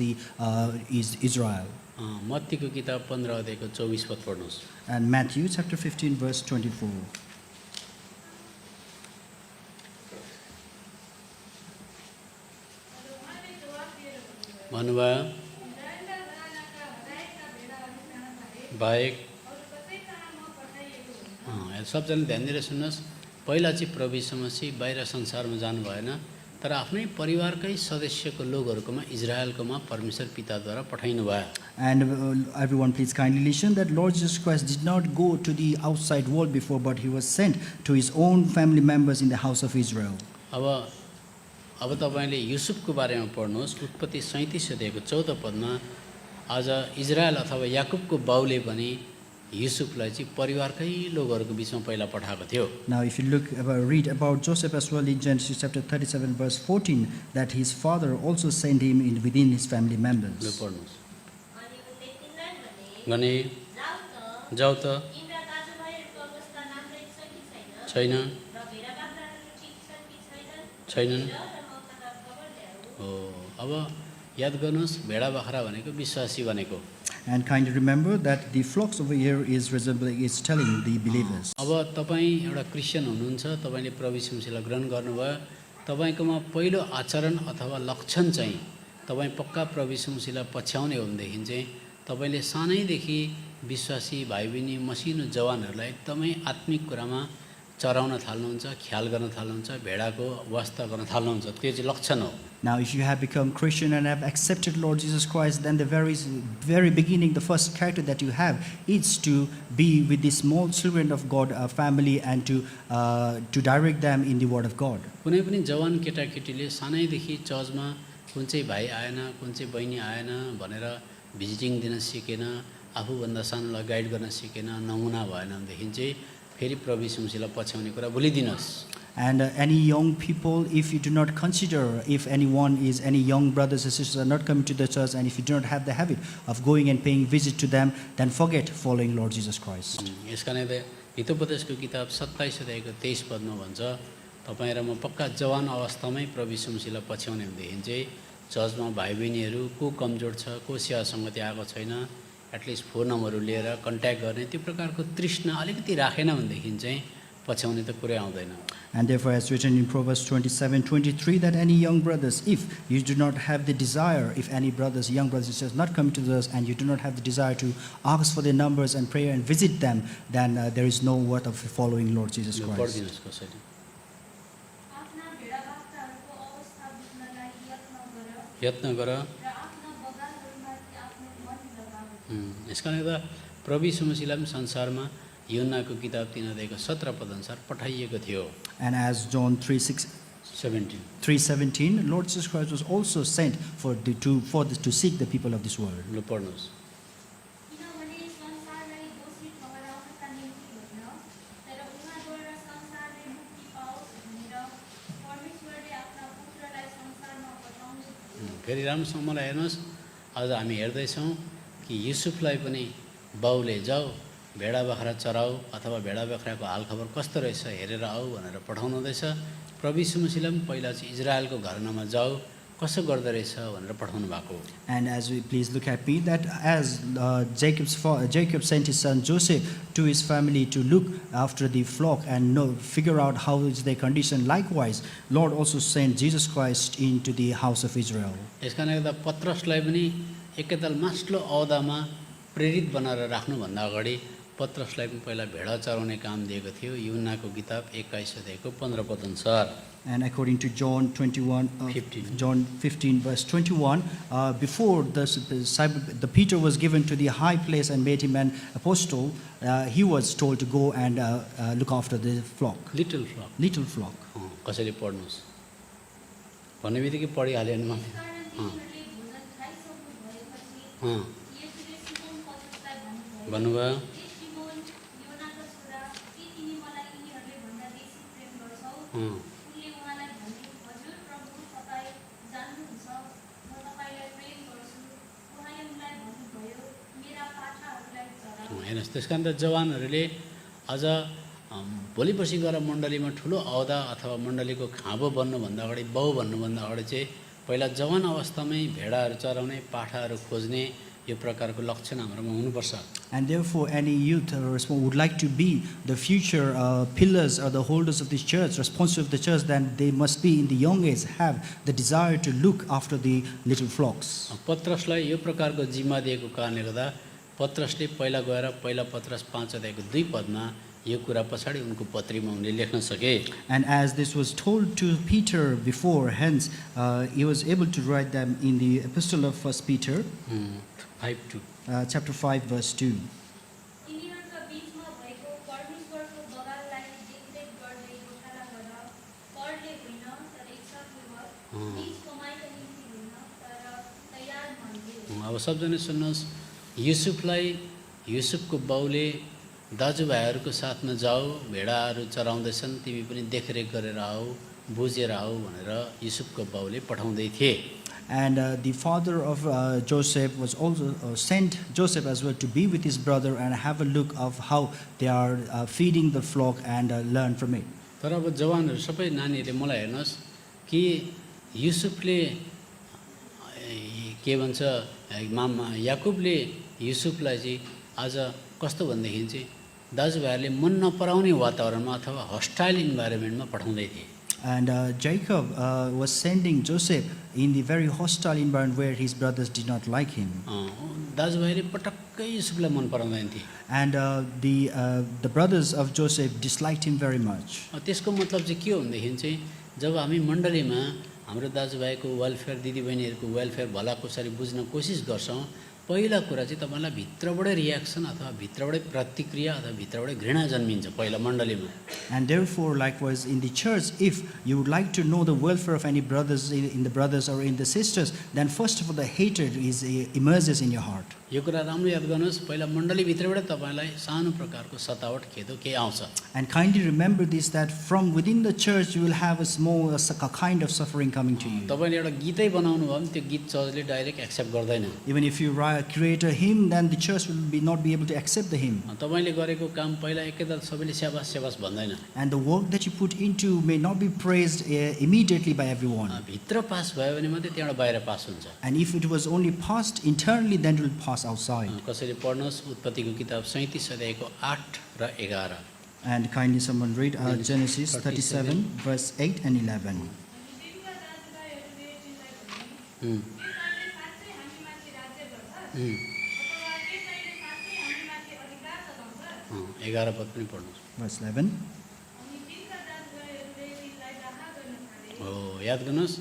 is Israel. मत्तीको किताब 15 अध्यायको 24 पद पढ्नुहोस्। And Matthew chapter 15 verse 24. अन्त उहाँले जवाफ दिएर भन्नुभयो, भन्नुभयो इस्राएलका घरानाका हराएका भेडाहरू कहाँ भए बाहेक अरू कसै कहाँ म पठाइएको हुन्न। सबजना ध्यान दिएर सुन्नुहोस्, पहिला चाहिँ प्रभु यीशु मसीह बाहिर संसारमा जानु भएन, तर आफ्नै परिवारकै सदस्यको लोकहरूकोमा इजरायलकोमा परमेश्वर पिताद्वारा पठाइनु भयो। And everyone please kindly listen that Lord Jesus Christ did not go to the outside world before, but he was sent to his own family members in the house of Israel. अब तपाईँले युसुफको बारेमा पढ्नुहोस्, उत्पत्ति 37 अध्यायको 14 पदमा आज Israel अथवा याकुबको बाउले पनि युसुफलाई चाहिँ परिवारकै लोकहरूको बिचमा पहिला पठाएको थियो। Now if you read about Joseph as well in Genesis chapter 37 verse 14, that his father also sent him within his family ल members. पढ्नुहोस्। अनि उनले तिनलाई भने, भने जाऊ जाऊ त, त तिम्रा दाजुभाइहरूको अवस्था राम्रै छ कि छैन, छैन र भेडा बाख्राहरू ठिक छन् कि छैनन्। र म कहाँ खबर ल्याऊ। हो, अब याद गर्नुहोस् भेडा बाख्रा भनेको विश्वासी भनेको। And kindly remember that the flocks over here is telling the believers. अब तपाईँ एउटा क्रिस्चियन हुनुहुन्छ, तपाईँले प्रभु यीशु मसीहलाई ग्रहण गर्नुभयो, तपाईँकोमा पहिलो आचरण अथवा लक्षण चाहिँ तपाईँ पक्का प्रभु यीशु मसीहलाई पछ्याउने हो भनेदेखि चाहिँ तपाईँले सानैदेखि विश्वासी भाइ बहिनी मसिनो जवानहरूलाई एकदमै आत्मिक कुरामा चराउन थाल्नुहुन्छ, ख्याल गर्न थाल्नुहुन्छ, भेडाको वास्ता गर्न थाल्नुहुन्छ, त्यो चाहिँ लक्षण हो। Now if you have become Christian and have accepted Lord Jesus Christ, then the very beginning, the first character that you have is to be with the small children of God, family, and to direct them in the word of God. कुनै पनि जवान केटाकेटीले सानैदेखि चर्चमा कुन चाहिँ भाइ आएन, कुन चाहिँ बहिनी आएन भनेर भिजिटिङ दिन सिकेन, आफूभन्दा सानोलाई गाइड गर्न सिकेन, नमुना भएन भनेदेखि चाहिँ फेरि प्रभु यीशु मसीहलाई पछ्याउने कुरा भुलिदिनुहोस्। And any young people, if you do not consider, if any young brothers and sisters are not coming to the church, and if you do not have the habit of going and paying visit to them, then forget following Lord Jesus Christ. यस कारणले हितोपदेशको किताब 27 अध्यायको 23 पदमा भन्छ, तपाईँ र म पक्का जवान अवस्थामै प्रभु यीशु मसीहलाई पछ्याउने हुँदेखि चाहिँ चर्चमा भाइ बहिनीहरू को कमजोर छ, को सेवा सङ्गति आएको छैन, एटलिस्ट फोन नम्बरहरू लिएर कन्ट्याक्ट गर्ने त्यो प्रकारको तृष्णा अलिकति राखेन भनेदेखि चाहिँ पछ्याउने त कुरै आउँदैन। And therefore, as written in Proverbs 27:23, that any young brothers, if you do not have the desire, if any brothers, young brothers and sisters not come to us, and you do not have the desire to ask for their numbers and prayer and visit them, then there is no worth of following Lord Jesus यो Christ. पढिदिनुहोस् कसरी। आफ्ना भेडाबाख्राहरूको अवस्था बुझ्नलाई यत्न गर यत्न गर। र आफ्ना बगानहरूमाथि आफ्नो मन लगाऊ। यस कारणले गर्दा प्रभु यीशु मसीहलाई पनि संसारमा यूहन्नाको किताब 3 अध्यायको 17 पदअनुसार पठाइएको थियो। And as John 3:17, Lord Jesus Christ was also sent to seek the people of this world. लु पढ्नुहोस्। किनभने संसारलाई दोषी ठहराउनका निम्ति होइन, तर उहाँद्वारा संसारले मुक्ति पाओस् भनेर परमेश्वरले आफ्ना पुत्रलाई संसारमा पठाउनु भयो। फेरि राम्रोसँग मलाई हेर्नुहोस्, आज हामी हेर्दैछौँ कि युसुफलाई पनि बाउले जाऊ भेडा बाख्रा चराऊ अथवा भेडा बाख्राको हालखबर कस्तो रहेछ हेरेर आऊ भनेर पठाउनु हुँदैछ। प्रभु यीशु मसीहलाई पनि पहिला चाहिँ इजरायलको घरनामा जाऊ कसो गर्दो रहेछ भनेर पठाउनु भएको। And as we please look at me, that as Jacob sent his son Joseph to his family to look after the flock and figure out how is their condition, likewise Lord also sent Jesus Christ into the house of Israel. यस कारणले गर्दा पत्रसलाई पनि एकैताल Maslow औदामा प्रेरित बनाएर राख्नुभन्दा अगाडि पत्रसलाई पनि पहिला भेडा चराउने काम दिएको थियो। यूहन्नाको किताब 21 अध्यायको 15 पदअनुसार। And according to John 15:21, before the Peter was given to the high place and made him an apostle, he was told to go and look after the flock, little flock. little flock. कसैले पढ्नुहोस् भन्ने बित्तिकै पढिहाल्यो नि त्यसकारण तिनीहरूले भोजन खाइसक्नु भएपछि येशूले Simon पत्रुसलाई भन्नुभयो, भन्नुभयो। ए सिमोन, योनाका छोरा, के तिमी मलाई यिनीहरूले भन्दा बेसी प्रेम गर्छौ? उनले उहाँलाई भने, हजुर प्रभु, तपाईँ जान्नुहुन्छ, म तपाईँलाई प्रेम गर्छु। उहाँले उनलाई भन्नुभयो, मेरा पाठाहरूलाई चराऊ। हेर्नुहोस्, त्यस कारण त जवानहरूले अझ भोलि पर्सि गएर मण्डलीमा ठुलो औदा अथवा मण्डलीको खाँबो बन्नुभन्दा अगाडि बाउ भन्नुभन्दा अगाडि चाहिँ पहिला जवान अवस्थामै भेडाहरू चराउने पाठाहरू खोज्ने यो प्रकारको लक्षण हाम्रोमा हुनुपर्छ। And therefore, any youth would like to be the future pillars or the holders of this church, responsible of the church, then they must be in the young age have the desire to look after the little flocks. पत्रसलाई यो प्रकारको जिम्मा दिएको कारणले गर्दा पत्रसले पहिला गएर पहिला पत्रस 5 अध्यायको 2 पदमा यो कुरा पछाडि उनको पत्रीमा उनले लेख्न सके। And as this was told to Peter before, hence he was able to write them in the epistle of 1 Peter, 5:2। chapter 5, verse 2. तिनीहरूका बीचमा भएको परमेश्वरको बगाललाई देखरेख गर्दै गोठाला गर, करले होइन तर इच्छापूर्वक, निज कमाइका निम्ति होइन तर तयार मनले। अब सबजना सुन्नुहोस्, युसुफको बाउले दाजुभाइहरूको साथमा जाऊ भेडाहरू चराउँदैछन् तिमी पनि देखरेख गरेर आऊ बुझेर आऊ भनेर युसुफको बाउले पठाउँदै थिए। And the father of Joseph was also sent Joseph as well to be with his brother and have a look of how they are feeding the flock and learn from it. तर अब जवानहरू सबै नानीहरूले मलाई हेर्नुहोस् कि युसुफले के भन्छ याकुबले युसुफलाई चाहिँ आज कस्तो भनेदेखि चाहिँ दाजुभाइहरूले मन नपराउने वातावरणमा अथवा हस्टाइल इन्भाइरोमेन्टमा पठाउँदै थिए। And Jacob was sending Joseph in the very hostile environment where his brothers did not like him. दाजुभाइले पटक्कै युसुफलाई मन पराउँदैन थिए। And the brothers of Joseph disliked him very much. त्यसको मतलब चाहिँ के हो भनेदेखि चाहिँ जब हामी मण्डलीमा हाम्रो दाजुभाइको वेलफेयर दिदीबहिनीहरूको वेलफेयर भलाकुसारी बुझ्न कोसिस गर्छौँ पहिला कुरा चाहिँ तपाईँलाई भित्रबाटै रियाक्सन अथवा भित्रबाटै प्रतिक्रिया अथवा भित्रबाटै घृणा जन्मिन्छ पहिला मण्डलीमा। And therefore, likewise in the church, if you would like to know the welfare of any brothers in the brothers or in the sisters, then first of all the hatred is immerses in your heart. यो कुरा राम्रो याद गर्नुहोस्, पहिला मण्डलीभित्रबाटै तपाईँलाई सानो प्रकारको सतावट खेदो केही आउँछ। And kindly remember this, that from within the church you will have a small a kind of suffering coming to you. तपाईँले एउटा गीतै बनाउनु भयो भने त्यो गीत चर्चले डाइरेक्ट एक्सेप्ट गर्दैन। Even if you create a hymn, then the church will not be able to accept the hymn. तपाईँले गरेको काम पहिला एकैताल सबैले स्याबास स्याबास भन्दैन। And the work that you put into may not be praised immediately by everyone. भित्र pass भयो भने मात्रै त्यहाँबाट बाहिर पास हुन्छ। And if it was only passed internally, then it will pass outside. कसैले पढ्नुहोस् उत्पत्तिको किताब 37 अध्यायको 8 र 11। And kindly someone read Genesis 37 verse 8 and 11. तिनका दाजुभाइहरूले तिनलाई भने, उम्, "के साँच्चै हामीमाथि राज्य गर्छ? उम्, अथवा के साँच्चै हामीमाथि अधिकार चलाउँछ?" 11 पद पनि पढ्नुहोस्। Verse 11. अनि तिनका दाजुभाइहरूले तिनलाई डाहा गर्न थाले। हो, याद गर्नुहोस्,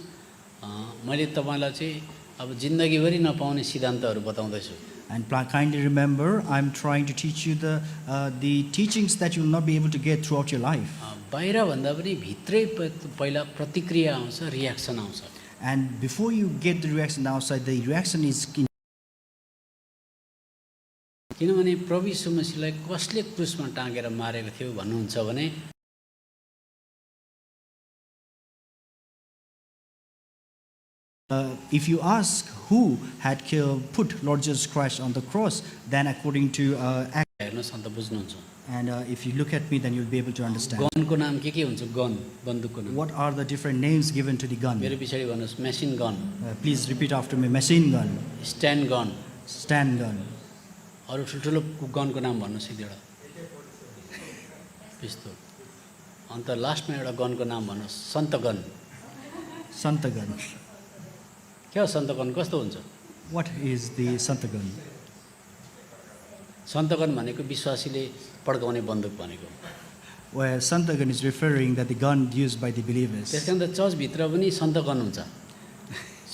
मैले तपाईँलाई चाहिँ अब जिन्दगीभरि नपाउने सिद्धान्तहरू बताउँदैछु। And kindly remember, I'm trying to teach you the teachings that you will not be able to get throughout your life. बाहिर भन्दा पनि भित्रै पहिला प्रतिक्रिया आउँछ, रियाक्सन आउँछ। And before you get the reaction outside, the reaction is किनभने प्रभु यीशु मसीहलाई कसले क्रुसमा टाँगेर मारेको थियो भन्नुहुन्छ भने if you ask who had put Lord Jesus Christ on the cross, then according to Acts, हेर्नुहोस् अन्त बुझ्नुहुन्छ। and if you look at me, then you'll be able to understand. गनको नाम के हुन्छ? गन, बन्दुकको नाम। What are the different names given to the gun? मेरो पछाडि भन्नुहोस्, machine gun, Please repeat after me. Machine gun, stand gun, stand gun. अरू ठुल्ठुलो गनको नाम भन्नुहोस् एक दुईवटा। पिस्तोल। अन्त लास्टमा एउटा गनको नाम भन्नुहोस्, सन्त गन। Santa gun. के हो सन्त गन? कस्तो हुन्छ? What is the Santa gun? सन्त गन भनेको विश्वासीले पड्काउने बन्दुक भनेको। Where Santa gun is referring that the gun used by the believers. त्यस कारण त चर्चभित्र पनि सन्त गन हुन्छ।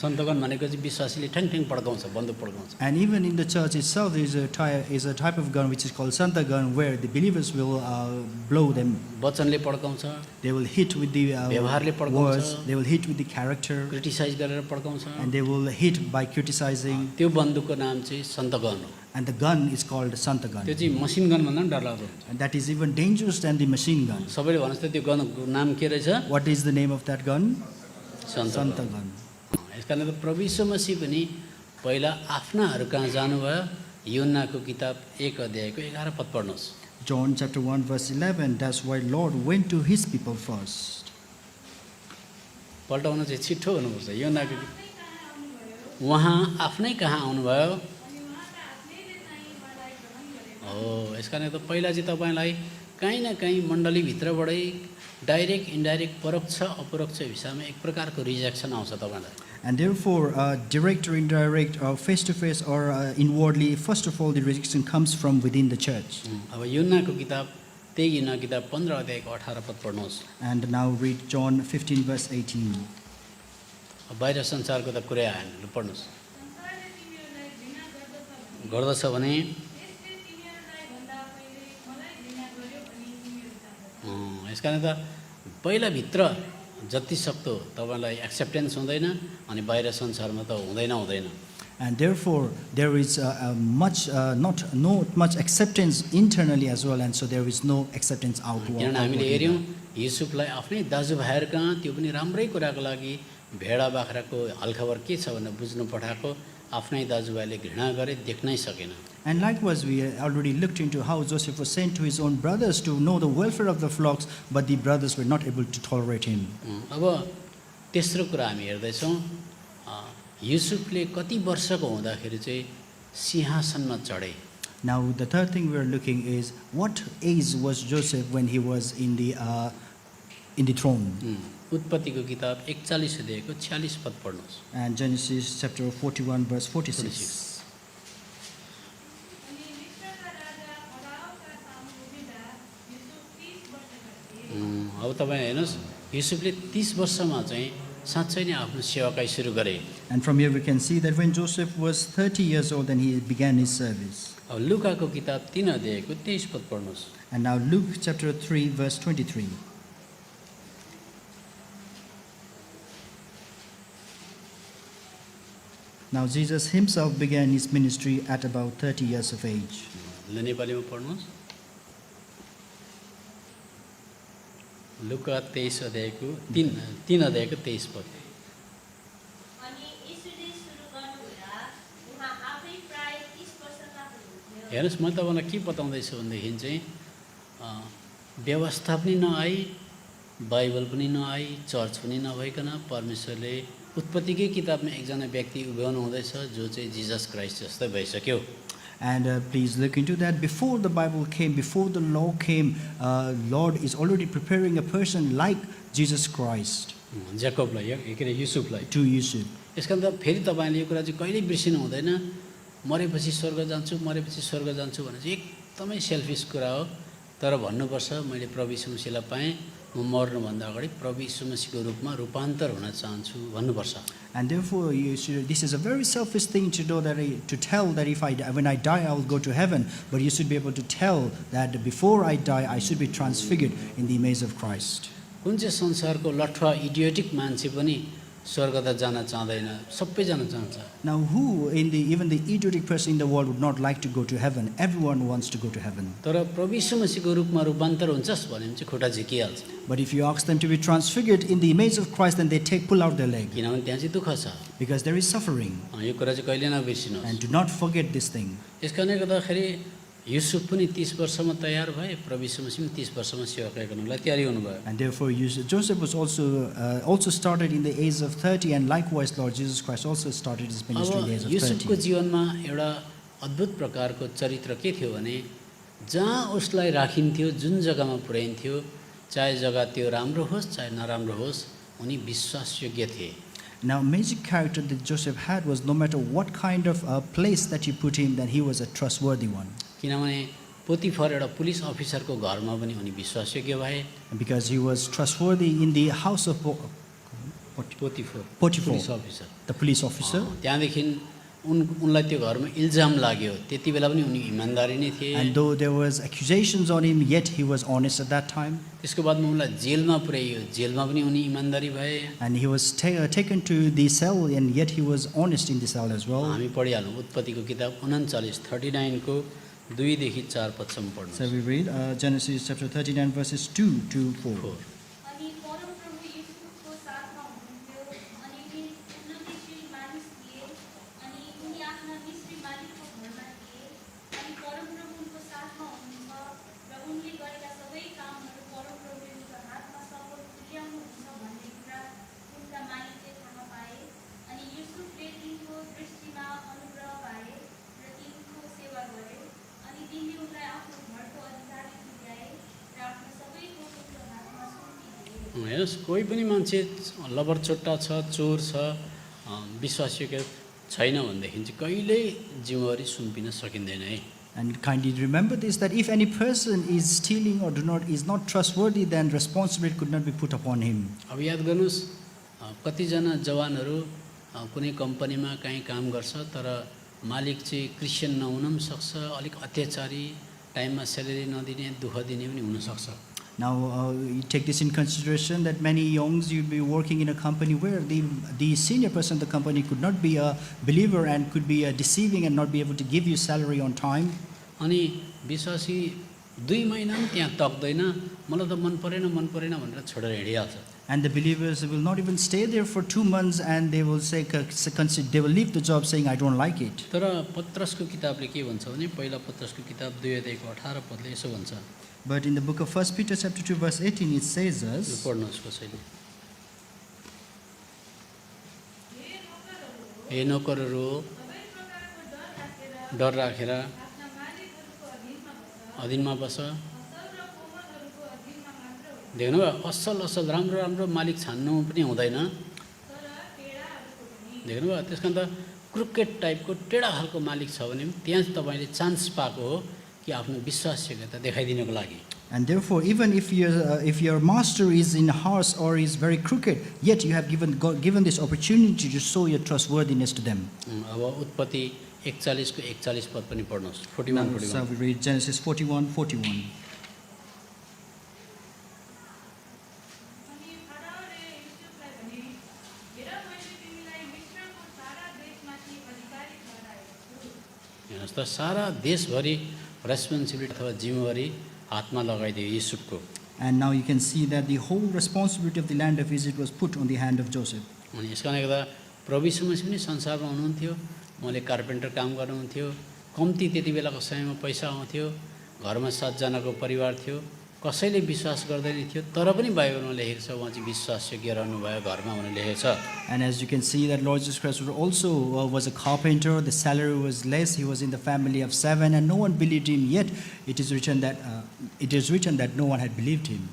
सन्त गन भनेको चाहिँ विश्वासीले ठ्याङ पड्काउँछ, बन्दुक पड्काउँछ। And even in the church itself, there is a type of gun which is called Santa gun, where the believers will blow them. वचनले पड्काउँछ, They will hit with the व्यवहारले पड्काउँछ, words. They will hit with the character, criticise गरेर पड्काउँछ। and they will hit by criticizing. त्यो बन्दुकको नाम चाहिँ सन्त gun हो। And the gun is called Santa gun. त्यो चाहिँ मसिन गन भन्दा पनि डरलाग्दो हुन्छ। And that is even dangerous than the machine gun. सबैले भन्नुहोस् त त्यो गनको नाम के रहेछ? What is the name of that gun? सन्त Santa गन। gun. यस कारण त प्रभु यीशु मसीह पनि पहिला आफ्नाहरू कहाँ जानुभयो? यूहन्नाको किताब 1 अध्यायको 11 पद पढ्नुहोस्। John chapter 1 verse 11. That's why Lord went to his people first. पल्टाउन चाहिँ छिट्टो हुनुपर्छ। यूहन्नाको उहाँ आफ्नै कहाँ आउनुभयो? हो, यस कारण त पहिला चाहिँ तपाईँलाई कहीँ न कहीँ मण्डलीभित्रबाटै डाइरेक्ट इन्डाइरेक्ट परोक्ष अपरोक्ष हिसाबमा एक प्रकारको रिजेक्सन आउँछ तपाईँलाई। And therefore, direct or indirect, or face to face or inwardly, first of all, the rejection comes from within the church. अब यूहन्नाको किताब त्यही यूहन्ना किताब 15 अध्यायको 18 पद पढ्नुहोस्। And now read John 15 verse 18. अब बाहिर संसारको त कुरै आएन, लु पढ्नुहोस्। संसारले तिमीहरूलाई घृणा गर्दछ भने त्यसले तिमीहरूलाई भन्दा पहिले मलाई घृणा गर्यो भनी तिमीहरू जान्दछौ। यस कारण त पहिला भित्र जति सक्दो तपाईँलाई एक्सेप्टेन्स हुँदैन अनि बाहिर संसारमा त हुँदैन। And therefore, there is not much acceptance internally as well, and so there is no acceptance outward. किनभने हामीले हेऱ्यौँ युसुफलाई आफ्नै दाजुभाइहरू कहाँ त्यो पनि राम्रै कुराको लागि भेडा बाख्राको हालखबर के छ भनेर बुझ्नु पठाएको आफ्नै दाजुभाइले घृणा गरे, देख्नै सकेन। And likewise, we already looked into how Joseph was sent to his own brothers to know the welfare of the flocks, but the brothers were not able to tolerate him. अब तेस्रो कुरा हामी हेर्दैछौँ, युसुफले कति वर्षको हुँदाखेरि चाहिँ सिंहासनमा चढे। Now, the third thing we are looking is what age was Joseph when he was in the throne. उत्पत्तिको किताब 41 अध्यायको 46 पद पढ्नुहोस्। And Genesis chapter 41 verse 46. अनि मिस्रका राजा फराओका सामु उभिँदा युसुफ 30 वर्षका थिए। अब तपाईँ हेर्नुहोस्, युसुफले 30 वर्षमा चाहिँ साँच्चै नै आफ्नो सेवाकाई सुरु गरे। And from here we can see that when Joseph was 30 years old, then he began his service. अब लुकाको किताब 3 अध्यायको 23 पद पढ्नुहोस्। And now Luke chapter 3 verse 23. Now Jesus himself began his ministry at about 30 years of age. ल नेपालीमा पढ्नुहोस्। लुका 23 अध्यायको 3 अध्यायको 23 पद। अनि यीशुले सुरु गर्नुहुँदा उहाँ आफै प्राय 30 वर्षका हुनुहुन्थ्यो। हेर्नुहोस्, म तपाईँलाई के बताउँदैछु भनेदेखि चाहिँ व्यवस्था पनि नआई, बाइबल पनि नआई, चर्च पनि नभइकन परमेश्वरले उत्पत्तिकै किताबमा एकजना व्यक्ति उभ्याउनु हुँदैछ जो चाहिँ जिजस क्राइस्ट जस्तै भइसक्यो। And please look into that. Before the Bible came, before the law came, Lord is already preparing a person like Jesus Christ ज्याकोबलाई के अरे युसुफलाई। to Yusuf. यसका त फेरि तपाईँले यो कुरा चाहिँ कहिल्यै बिर्सिनु हुँदैन। मरेपछि स्वर्ग जान्छु, मरेपछि स्वर्ग जान्छु भने चाहिँ एकदमै सेल्फिस कुरा हो। तर भन्नुपर्छ मैले प्रभु यीशु मसीहलाई पाएँ, म मर्नुभन्दा अगाडि प्रभु यीशु मसीहको रूपमा रूपान्तर हुन चाहन्छु भन्नुपर्छ। And therefore, this is a very selfish thing to do, to tell that when I die, I will go to heaven. But you should be able to tell that before I die, I should be transfigured in the image of Christ. कुन चाहिँ संसारको लठुवा idiotic मान्छे पनि स्वर्ग त जान चाहँदैन, सबै जान चाहन्छ। Now, who even the idiotic person in the world would not like to go to heaven? Everyone wants to go to heaven. तर प्रभु यीशु मसीहको रूपमा रूपान्तर हुन्छस् भने चाहिँ खुट्टा झिकिहाल्छ। But if you ask them to be transfigured in the image of Christ, then they pull out their leg किनभने त्यहाँ चाहिँ दुःख छ। because there is suffering. यो कुरा चाहिँ कहिले नबिर्सिनुहोस्। And do not forget this thing. यस कारणले गर्दाखेरि युसुफ पनि 30 वर्षमा तयार भए, प्रभु यीशु मसीह पनि 30 वर्षमा सेवाकाई गर्नलाई तयारी हुनुभयो। And therefore, Joseph was also started in the age of 30, and likewise, Lord Jesus Christ also started his ministry in the age अब of युसुफको 30. जीवनमा एउटा अद्भुत प्रकारको चरित्र के थियो भने जहाँ उसलाई राखिन्थ्यो, जुन जग्गामा पुर्याइन्थ्यो, चाहे जग्गा त्यो राम्रो होस् चाहे नराम्रो होस्, उनी विश्वासयोग्य थिए। Now, magic character that Joseph had was no matter what kind of place that you put him, that he was a trustworthy one. किनभने पोतिफर एउटा पुलिस अफिसरको घरमा पनि उनी विश्वासयोग्य भए। And because he was trustworthy in the house of पोतिफर Potiphar, police officer, the police officer, त्यहाँदेखि उनलाई त्यो घरमा इल्जाम लाग्यो, त्यति बेला पनि उनी इमान्दारी नै थिए। and though there was accusations on him, yet he was honest at that time. त्यसको बादमा उनलाई जेलमा पुर्याइयो, जेलमा पनि उनी इमान्दारी भए। And he was taken to the cell, and yet he was honest in the cell as well. हामी पढिहालौँ उत्पत्तिको किताब 39 को 2 देखि 4 पदसम्म पढ्नु। So we read Genesis chapter 39 verses 2 to 4. अनि परमप्रभु युसुफको साथमा हुनुहुन्थ्यो अनि उनी उन्नतिशील मानिस थिए अनि उनी आफ्ना मिस्री मालिकको घरमा थिए अनि परमप्रभु उनको साथमा हुनुहुन्छ र उनले गरेका सबै कामहरू परमप्रभुले उनको हातमा सफल तुल्याउनुहुन्छ भन्ने कुरा उनका मालिकले थाहा पाए अनि युसुफले तिनको दृष्टिमा अनुग्रह पाए र तिनको सेवा गरे अनि तिनले उनलाई आफ्नो घरको अधिकारी तुल्याए र आफ्नो सबै थोक उनको हातमा सुम्पिदिए। हेर्नुहोस्, कोही पनि मान्छे लबरचोट्टा छ, चोर छ, विश्वासयोग्य छैन भनेदेखि चाहिँ कहिल्यै जिम्मेवारी सुम्पिन सकिँदैन है। And kindly remember this, that if any person is stealing or is not trustworthy, then responsibility could not be put upon him. अब याद गर्नुहोस्, कतिजना जवानहरू कुनै कम्पनीमा कहीँ काम गर्छ तर मालिक चाहिँ क्रिस्चियन नहुन पनि सक्छ, अलिक अत्याचारी, टाइममा स्यालेरी नदिने, दुःख दिने पनि हुनसक्छ। Now, you take this in consideration that many youngs you'll be working in a company where the senior person of the company could not be a believer and could be deceiving and not be able to give you salary on time. अनि विश्वासी 2 महिना पनि त्यहाँ तक्दैन, मलाई त मन परेन भनेर छोडेर हिँडिहाल्छ। And the believers will not even stay there for 2 months, and they will say, they will leave the job saying, I don't like it. तर पत्रसको किताबले के भन्छ भने पहिला पत्रसको किताब 2 अध्यायको 18 पदले यसो भन्छ। But in the book of 1 Peter chapter 2 verse 18, it says us, पढ्नुहोस् कसैले। हे नोकरहरू, डर राखेर अधीनमा बस। देख्नुभयो, असल राम्रो मालिक छान्नु पनि हुँदैन। देख्नुभयो, त्यस कारण त क्रुकेट टाइपको टेढा खालको मालिक छ भने पनि त्यहाँ तपाईँले चान्स पाएको हो, कि आफ्नो विश्वासयोग्यता देखाइदिनको लागि। And therefore, even if your master is in harsh or is very crooked, yet you have given this opportunity to show your trustworthiness to them. अब उत्पत्ति 41 को 41 पद पनि पढ्नुहोस्। 41 Now, 41 so we read Genesis 41:41. अनि फराओले युसुफलाई भने, हेर मैले तिमीलाई मिस्रको सारा देशमाथि अधिकारी ठहराएको छु। हेर्नुहोस् त, सारा देशभरि रेस्पोन्सिबिलिटी अथवा जिम्मेवारी हातमा लगाइदियो युसुफको। And now you can see that the whole responsibility of the land of Egypt was put on the hand of Joseph. अनि यस कारणले गर्दा प्रभु यीशु मसीह पनि संसारमा हुनुहुन्थ्यो, उहाँले कार्पेन्टर काम गर्नुहुन्थ्यो, कम्ती त्यति बेलाको समयमा पैसा आउँथ्यो, घरमा 7 जनाको परिवार थियो, कसैले विश्वास गर्दैन थियो, तर पनि बाइबलमा लेखेको छ उहाँ चाहिँ विश्वासयोग्य रहनुभयो घरमा भनेर लेखेको छ। And as you can see that Lord Jesus Christ also was a carpenter, the salary was less, he was in the family of 7 and no one believed him, yet it is written that no one had believed him.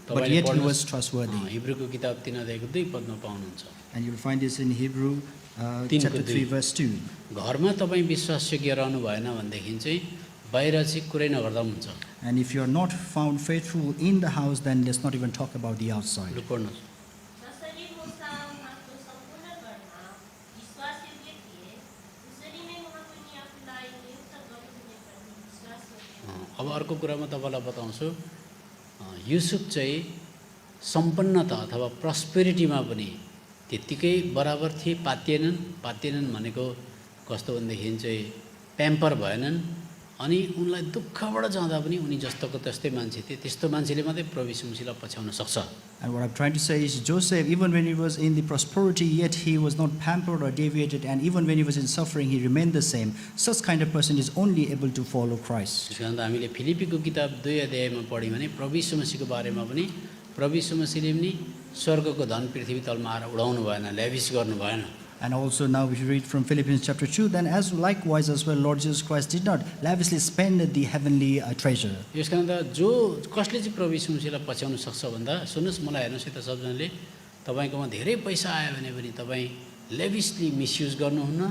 But yet he was trustworthy. हिब्रूको किताब 3 अध्यायको 2 पदमा पाउनुहुन्छ। And you will find this in Hebrew Tin chapter ko 3 dui. verse 2. घरमा तपाईँ विश्वासयोग्य रहनु भएन भनेदेखि चाहिँ बाहिर चाहिँ कुरै नगर्दा पनि हुन्छ। And if you are not found faithful in the house, then let's not even talk about the outside. लु पढ्नुहोस्। जसरी मूसा उहाँको सम्पूर्ण घरमा विश्वासयोग्य थिए, उसरी नै उहाँ पनि आफूलाई नियुक्त गर्नुहुनेप्रति विश्वासयोग्य। अब अर्को कुरा म तपाईँलाई बताउँछु, युसुफ चाहिँ सम्पन्नता अथवा प्रस्पेरिटीमा पनि त्यत्तिकै बराबर थिए, पातिएनन् भनेको कस्तो भनेदेखि चाहिँ प्याम्पर भएनन्, अनि उनलाई दुःखबाट जाँदा पनि उनी जस्तोको त्यस्तै मान्छे थिए। त्यस्तो मान्छेले मात्रै प्रभु यीशु मसीहलाई पछ्याउन सक्छ। And what I'm trying to say is Joseph, even when he was in the prosperity, yet he was not pampered or deviated, and even when he was in suffering, he remained the same. Such kind of person is only able to follow Christ. त्यस कारण त हामीले फिलिपीको किताब 2 अध्यायमा पढ्यौँ भने प्रभु यीशु मसीहको बारेमा पनि प्रभु यीशु मसीहले पनि स्वर्गको धन पृथ्वी तलमा आएर उडाउनु भएन, ल्याभिस गर्नु भएन। And also now we read from Philippians chapter 2, then as likewise as well Lord Jesus Christ did not lavishly spend the heavenly treasure. यस कारण त जो कसले चाहिँ प्रभु यीशु मसीहलाई पछ्याउन सक्छ भन्दा, सुन्नुहोस् मलाई हेर्नुहोस् है त सबजनाले, तपाईँकोमा धेरै पैसा आयो भने पनि तपाईँ लेभिसली मिसयुज गर्नुहुन्न,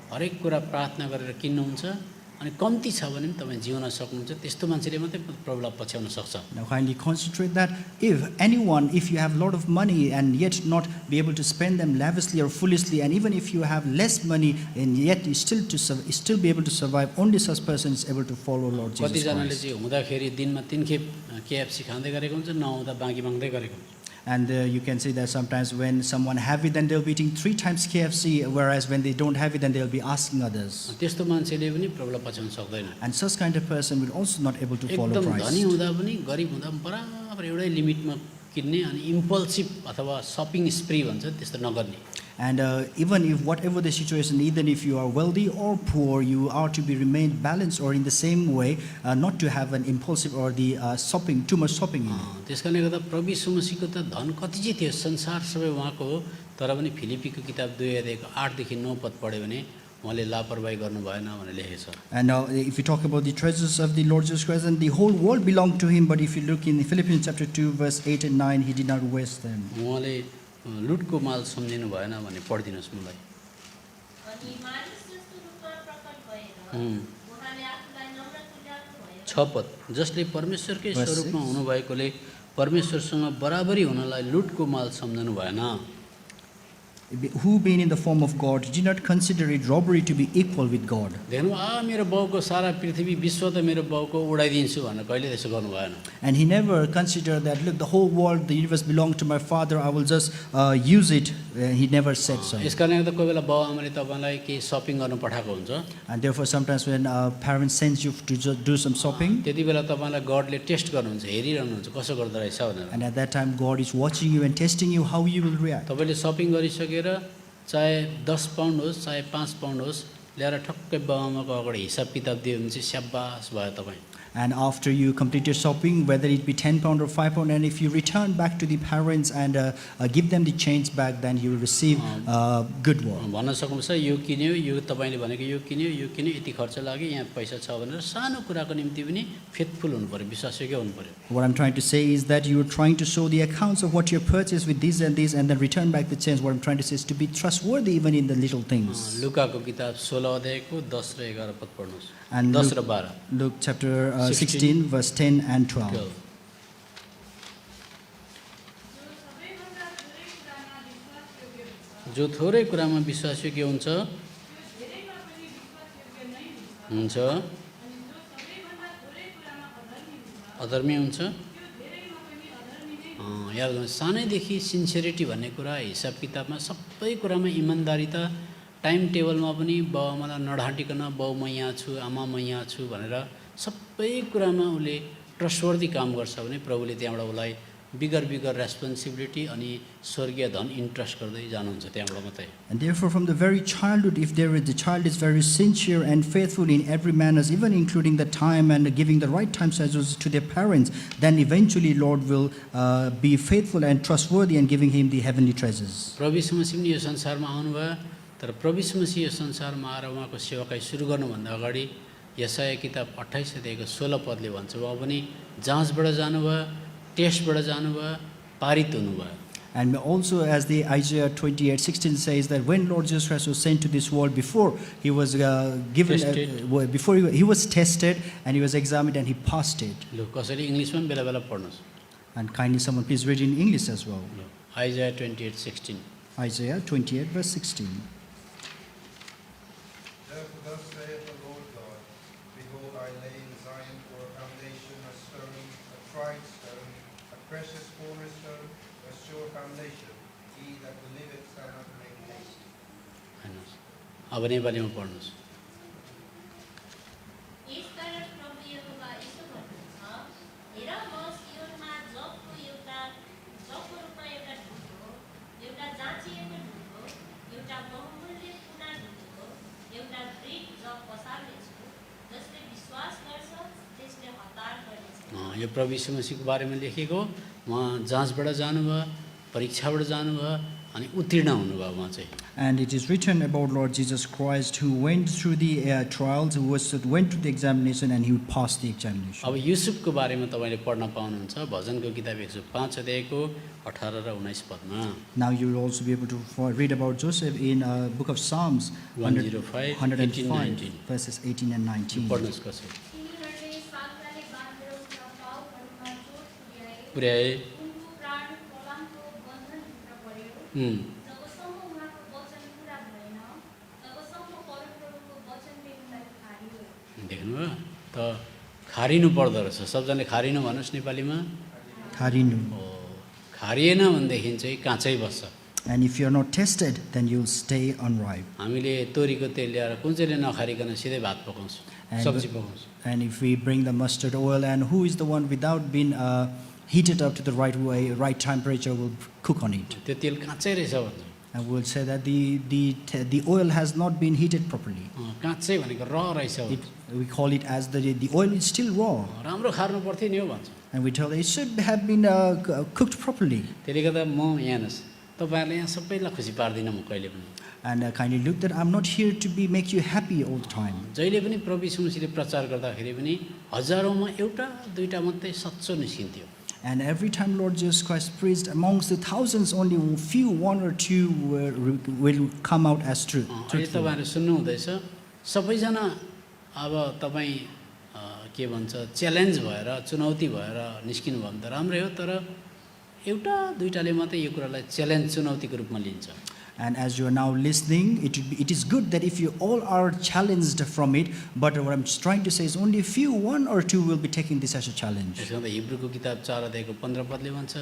हरेक कुरा प्रार्थना गरेर किन्नुहुन्छ, अनि कम्ती छ भने पनि तपाईँ जिउन सक्नुहुन्छ, त्यस्तो मान्छेले मात्रै प्रभुलाई पछ्याउन सक्छ। Now kindly concentrate that if you have a lot of money and yet not be able to spend them lavishly or foolishly, and even if you have less money and yet you still be able to survive, only such person is able to follow Lord Jesus कतिजनाले Christ. चाहिँ हुँदाखेरि दिनमा 3 खेप KFC खाँदै गरेको हुन्छ, नहुँदा बाँकी माग्दै गरेको हुन्छ। And you can see that sometimes when someone have it, then they'll be eating 3 times KFC, whereas when they don't have it, then they'll be asking others. त्यस्तो मान्छेले पनि प्रभुलाई पछ्याउन सक्दैन। And such kind of person will also not able to follow एकदम धनी Christ. हुँदा पनि गरिब हुँदा पनि बराबर एउटै लिमिटमा किन्ने, अनि इम्पल्सिभ अथवा सपिङ स्प्री भन्छ त्यस्तो नगर्ने। And even if whatever the situation, even if you are wealthy or poor, you are to be remained balanced or in the same way, not to have an impulsive or the too much shopping in. त्यस कारणले गर्दा प्रभु यीशु मसीहको त धन कति चाहिँ थियो, संसार सबै उहाँको हो, तर पनि फिलिपीको किताब 2 अध्यायको 8 देखि 9 पद पढ्यो भने उहाँले लापरवाही गर्नु भएन भनेर लेखेको छ। And if you talk about the treasures of the Lord Jesus Christ, and the whole world belonged to him, but if you look in Philippians chapter 2 verse 8 and 9, he did not waste them. उहाँले लुटको माल सम्झिनु भएन भने पढिदिनुहोस् मलाई। अनि मानिस जस्तो रूपमा प्रकट भएर उहाँले आफूलाई नम्र तुल्याउनु भयो। 6 पद, जसले परमेश्वरकै Verse स्वरूपमा 6. हुनुभएकोले परमेश्वरसँग बराबरी हुनलाई लुटको माल सम्झनु भएन। Who being in the form of God did not consider it robbery to be equal with God. देख्नु मेरो बाउको सारा पृथ्वी विश्व त मेरो बाउको उडाइदिन्छु भनेर कहिले त्यसो गर्नु भएन। And he never considered that, look, the whole world, the universe belongs to my Father, I will just use it. He never said so. यस कारणले गर्दा कोही बेला बाउ आमाले तपाईँलाई केही सपिङ गर्न पठाएको हुन्छ, And therefore sometimes when parents sends you to just do some shopping, त्यति बेला तपाईँलाई गडले टेस्ट गर्नुहुन्छ, हेरिरहनुहुन्छ कसो गर्दो रहेछ भनेर। and at that time God is watching you and testing you how you will react. तपाईँले सपिङ गरिसकेर चाहे 10 पाउन्ड होस् चाहे 5 पाउन्ड होस् ल्याएर ठक्कै बाउ आमाको अगाडि हिसाब किताब दियो भने चाहिँ स्याबास भयो तपाईँ। And after you complete your shopping, whether it be 10 pound or 5 pound, and if you return back to the parents and give them the change back, then you will receive good work. भन्न सक्नुहुन्छ यो किन्यो, यो तपाईँले भनेको यो किन्यो, यति खर्च लाग्यो, यहाँ पैसा छ भनेर सानो कुराको निम्ति पनि फेथफुल हुनु पर्यो, विश्वासयोग्य हुनु पर्यो। What I'm trying to say is that you are trying to show the accounts of what you purchased with this and then return back the change. What I'm trying to say is to be trustworthy even in the little things. लुकाको किताब 16 अध्यायको 10 र 11 पद पढ्नुहोस्। And 10 र 12। Luke chapter 16, 16, verse 10 and 12. 12। जो सबैभन्दा थोरै कुरामा विश्वासयोग्य हुन्छ, जो थोरै कुरामा विश्वासयोग्य हुन्छ धेरैमा पनि विश्वासयोग्य नै हुन्छ। हुन्छ, अनि जो सबैभन्दा थोरै कुरामा अधर्मी हुन्छ, अधर्मी हुन्छ। त्यो धेरैमा पनि अधर्मी नै हुन्छ। याद गर्नु, सानैदेखि सिन्सियरिटी भन्ने कुरा, हिसाब किताबमा सबै कुरामा इमान्दारिता, टाइम टेबलमा पनि बाउ आमालाई नढाँटिकन बाउ म यहाँ छु, आमा म यहाँ छु भनेर सबै कुरामा उसले ट्रस्टवर्दी काम गर्छ भने प्रभुले त्यहाँबाट उसलाई बिगर बिगर रेस्पोन्सिबिलिटी अनि स्वर्गीय धन इन्ट्रस्ट गर्दै जानुहुन्छ त्यहाँबाट मात्रै। And therefore, from the very childhood, if the child is very sincere and faithful in every manners, even including the time and giving the right time schedules to their parents, then eventually Lord will be faithful and trustworthy and giving him the heavenly treasures. प्रभु यीशु मसीह पनि यो संसारमा आउनुभयो, तर प्रभु यीशु मसीह यो संसारमा आएर उहाँको सेवाकाई सुरु गर्नुभन्दा अगाडि यशाया किताब 28 अध्यायको 16 पदले भन्छ, उहाँ पनि जाँचबाट जानुभयो, टेस्टबाट जानुभयो, पारित हुनुभयो। And also, as the Isaiah 28:16 says, that when Lord Jesus Christ was sent to this world, before he was given, Tested. before he was tested and he was examined and he passed it. लु कसैले इङ्ग्लिसमा पनि बेला बेला पढ्नुहोस्। And kindly, someone please read in English as well. लु आइजाया 28:16। Isaiah 28, verse 16. Therefore thus saith the Lord God, Behold, I lay in Zion for a foundation, a stone, a tried stone, a precious cornerstone, a sure foundation. He that believeth shall not make haste. हेर्नुहोस्, अब नेपालीमा पढ्नुहोस्। यसकारण प्रभु यहोवा यसो भन्नुहुन्छ, हेर म सियोनमा जबको रूपमा एउटा ढुङ्गो, एउटा जाँचिएको ढुङ्गो, एउटा बहुमूल्य कुना ढुङ्गो, एउटा ग्रेट जब पसार्नेछु, जसले विश्वास गर्छ त्यसले हतार गर्नेछ। यो प्रभु यीशु मसीहको बारेमा लेखेको, उहाँ जाँचबाट जानुभयो, परीक्षाबाट जानुभयो अनि उत्तीर्ण हुनुभयो उहाँ चाहिँ। And it is written about Lord Jesus Christ, who went through the trials, who went through the examination, and he would pass the examination. अब युसुफको बारेमा तपाईँले पढ्न पाउनुहुन्छ भजनको किताब 105 अध्यायको 18 र 19 पदमा। Now you will also be able to read about Joseph in book of Psalms 105, 18, 19 verses 18 and 19. पढ्नुहोस् कसै। तिनीहरूले सागलाले बाँधेर उसका पाउहरूमा चोट पुर्याए, पुर्याए उनको प्राण फलामको बन्धनभित्र पर्यो। उम्, जबसम्म उहाँको वचन पुरा भएन, तबसम्म परमप्रभुको वचनले उनलाई खारियो। देख्नुभयो त खारिनु पर्दो रहेछ। सबजनाले खारिनु भन्नुहोस् नेपालीमा। Harinu. खारिएन भनेदेखि चाहिँ काँचै बस्छ। And if you are not tested, then you will stay unripe. हामीले तोरीको तेल ल्याएर कुन चाहिँले नखारिकन सिधै भात पकाउँछौँ, And- सब्जी पकाउँछौँ। And if we bring the mustard oil, and who is the one without being heated up to the right way, right temperature, will cook on it. त्यो तेल काँचै रहेछ भन्छ। And we'll say that the oil has not been heated properly. काँचै भनेको र रहेछ It, भन्छ। we call it as the oil is still raw. राम्रो खार्नु पर्थ्यो नि हो भन्छ। And we tell it should have been cooked properly. त्यसले गर्दा म यहाँ हेर्नुहोस्, तपाईँहरूले यहाँ सबैलाई खुसी पार्दिनँ म कहिले पनि। And kindly look that I'm not here to make you happy all the time. जहिले पनि प्रभु यीशु मसीहले प्रचार गर्दाखेरि पनि हजारौँमा एउटा दुईटा मात्रै सच्चो निस्किन्थ्यो। And every time Lord Jesus Christ preached, amongst the thousands, only few, one or two will come out as true. अहिले तपाईँहरू सुन्नु हुँदैछ, सबैजना अब तपाईँ के भन्छ च्यालेन्ज भएर चुनौती भएर निस्किनु भयो भने त राम्रै हो, तर एउटा दुईटाले मात्रै यो कुरालाई च्यालेन्ज चुनौतीको रूपमा लिन्छ। And as you are now listening, it is good that if you all are challenged from it, but what I'm trying to say is only few, one or two will be taking this as a challenge. यसो गर्दा हिब्रूको किताब 4 अध्यायको 15 पदले भन्छ,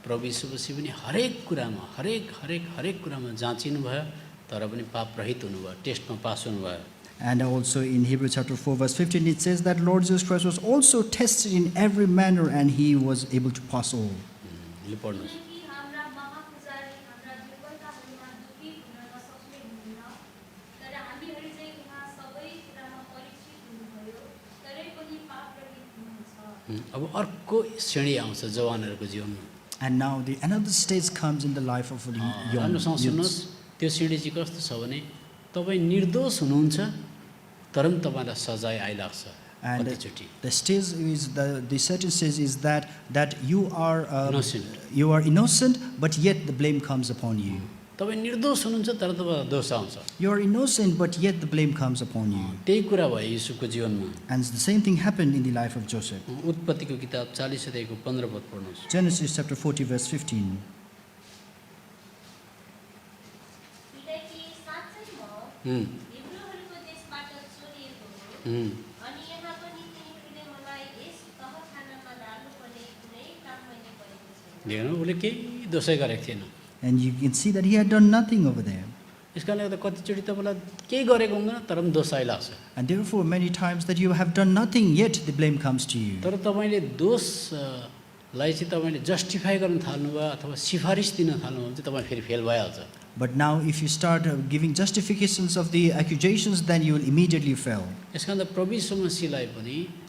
प्रभु यीशु मसीह पनि हरेक कुरामा हरेक कुरामा जाँचिनु भयो, तर पनि पाप रहित हुनुभयो, टेस्टमा पास हुनुभयो। And also in Hebrews chapter 4 verse 15 it says that Lord Jesus Christ was also tested in every manner and he was able to pass all. यो पढ्नुहोस्। किनकि हाम्रा महापुजारी हाम्रा दुर्बलताहरूमा दुःखी हुन नसक्ने हुनुहुन्न, तर हामीहरू चाहिँ उहाँ सबै कुरामा परीक्षित हुनुभयो, तरै पनि पापरहित हुनुहुन्छ। अब अर्को श्रेणी आउँछ जवानहरूको जीवनमा। And now another stage comes in the life of the young राम्रोसँग सुन्नुहोस्, youths. त्यो सिडी चाहिँ कस्तो छ भने तपाईँ निर्दोष हुनुहुन्छ तर पनि तपाईँलाई सजाय आइलाग्छ And कतिचोटि। the stage is the certain stage is that you are Innocent. you are innocent, but yet the blame comes upon you. तपाईँ निर्दोष हुनुहुन्छ तर तपाईँलाई दोष आउँछ। You are innocent, but yet the blame comes upon you. त्यही कुरा भयो युसुफको जीवनमा। And the same thing happened in the life of Joseph. उत्पत्तिको किताब 40 अध्यायको 15 पद पढ्नुहोस्। Genesis chapter 40, verse 15. किनकि साँच्चै म हुँ, हिब्रूहरूको देशबाट चोरिएको हो हुँ। अनि यहाँ पनि तिनीहरूले मलाई यस तहखानामा डाल्नुपर्ने कुनै काम मैले गरेको छैन। देख्नु उसले केही दोषै गरेको थिएन। And you can see that he had done nothing over there. यस कारणले गर्दा कतिचोटि तपाईँलाई केही गरेको हुँदैन तर पनि दोष आइलाग्छ। And therefore, many times that you have done nothing, yet the blame comes to you. तर तपाईँले दोषलाई चाहिँ तपाईँले जस्टिफाई गर्न थाल्नुभयो अथवा सिफारिस दिन थाल्नुभयो भने चाहिँ तपाईँ फेरि फेल भइहाल्छ। But now, if you start giving justifications of the accusations, then you will immediately fail. यस कारण प्रभु यीशु मसीहलाई पनि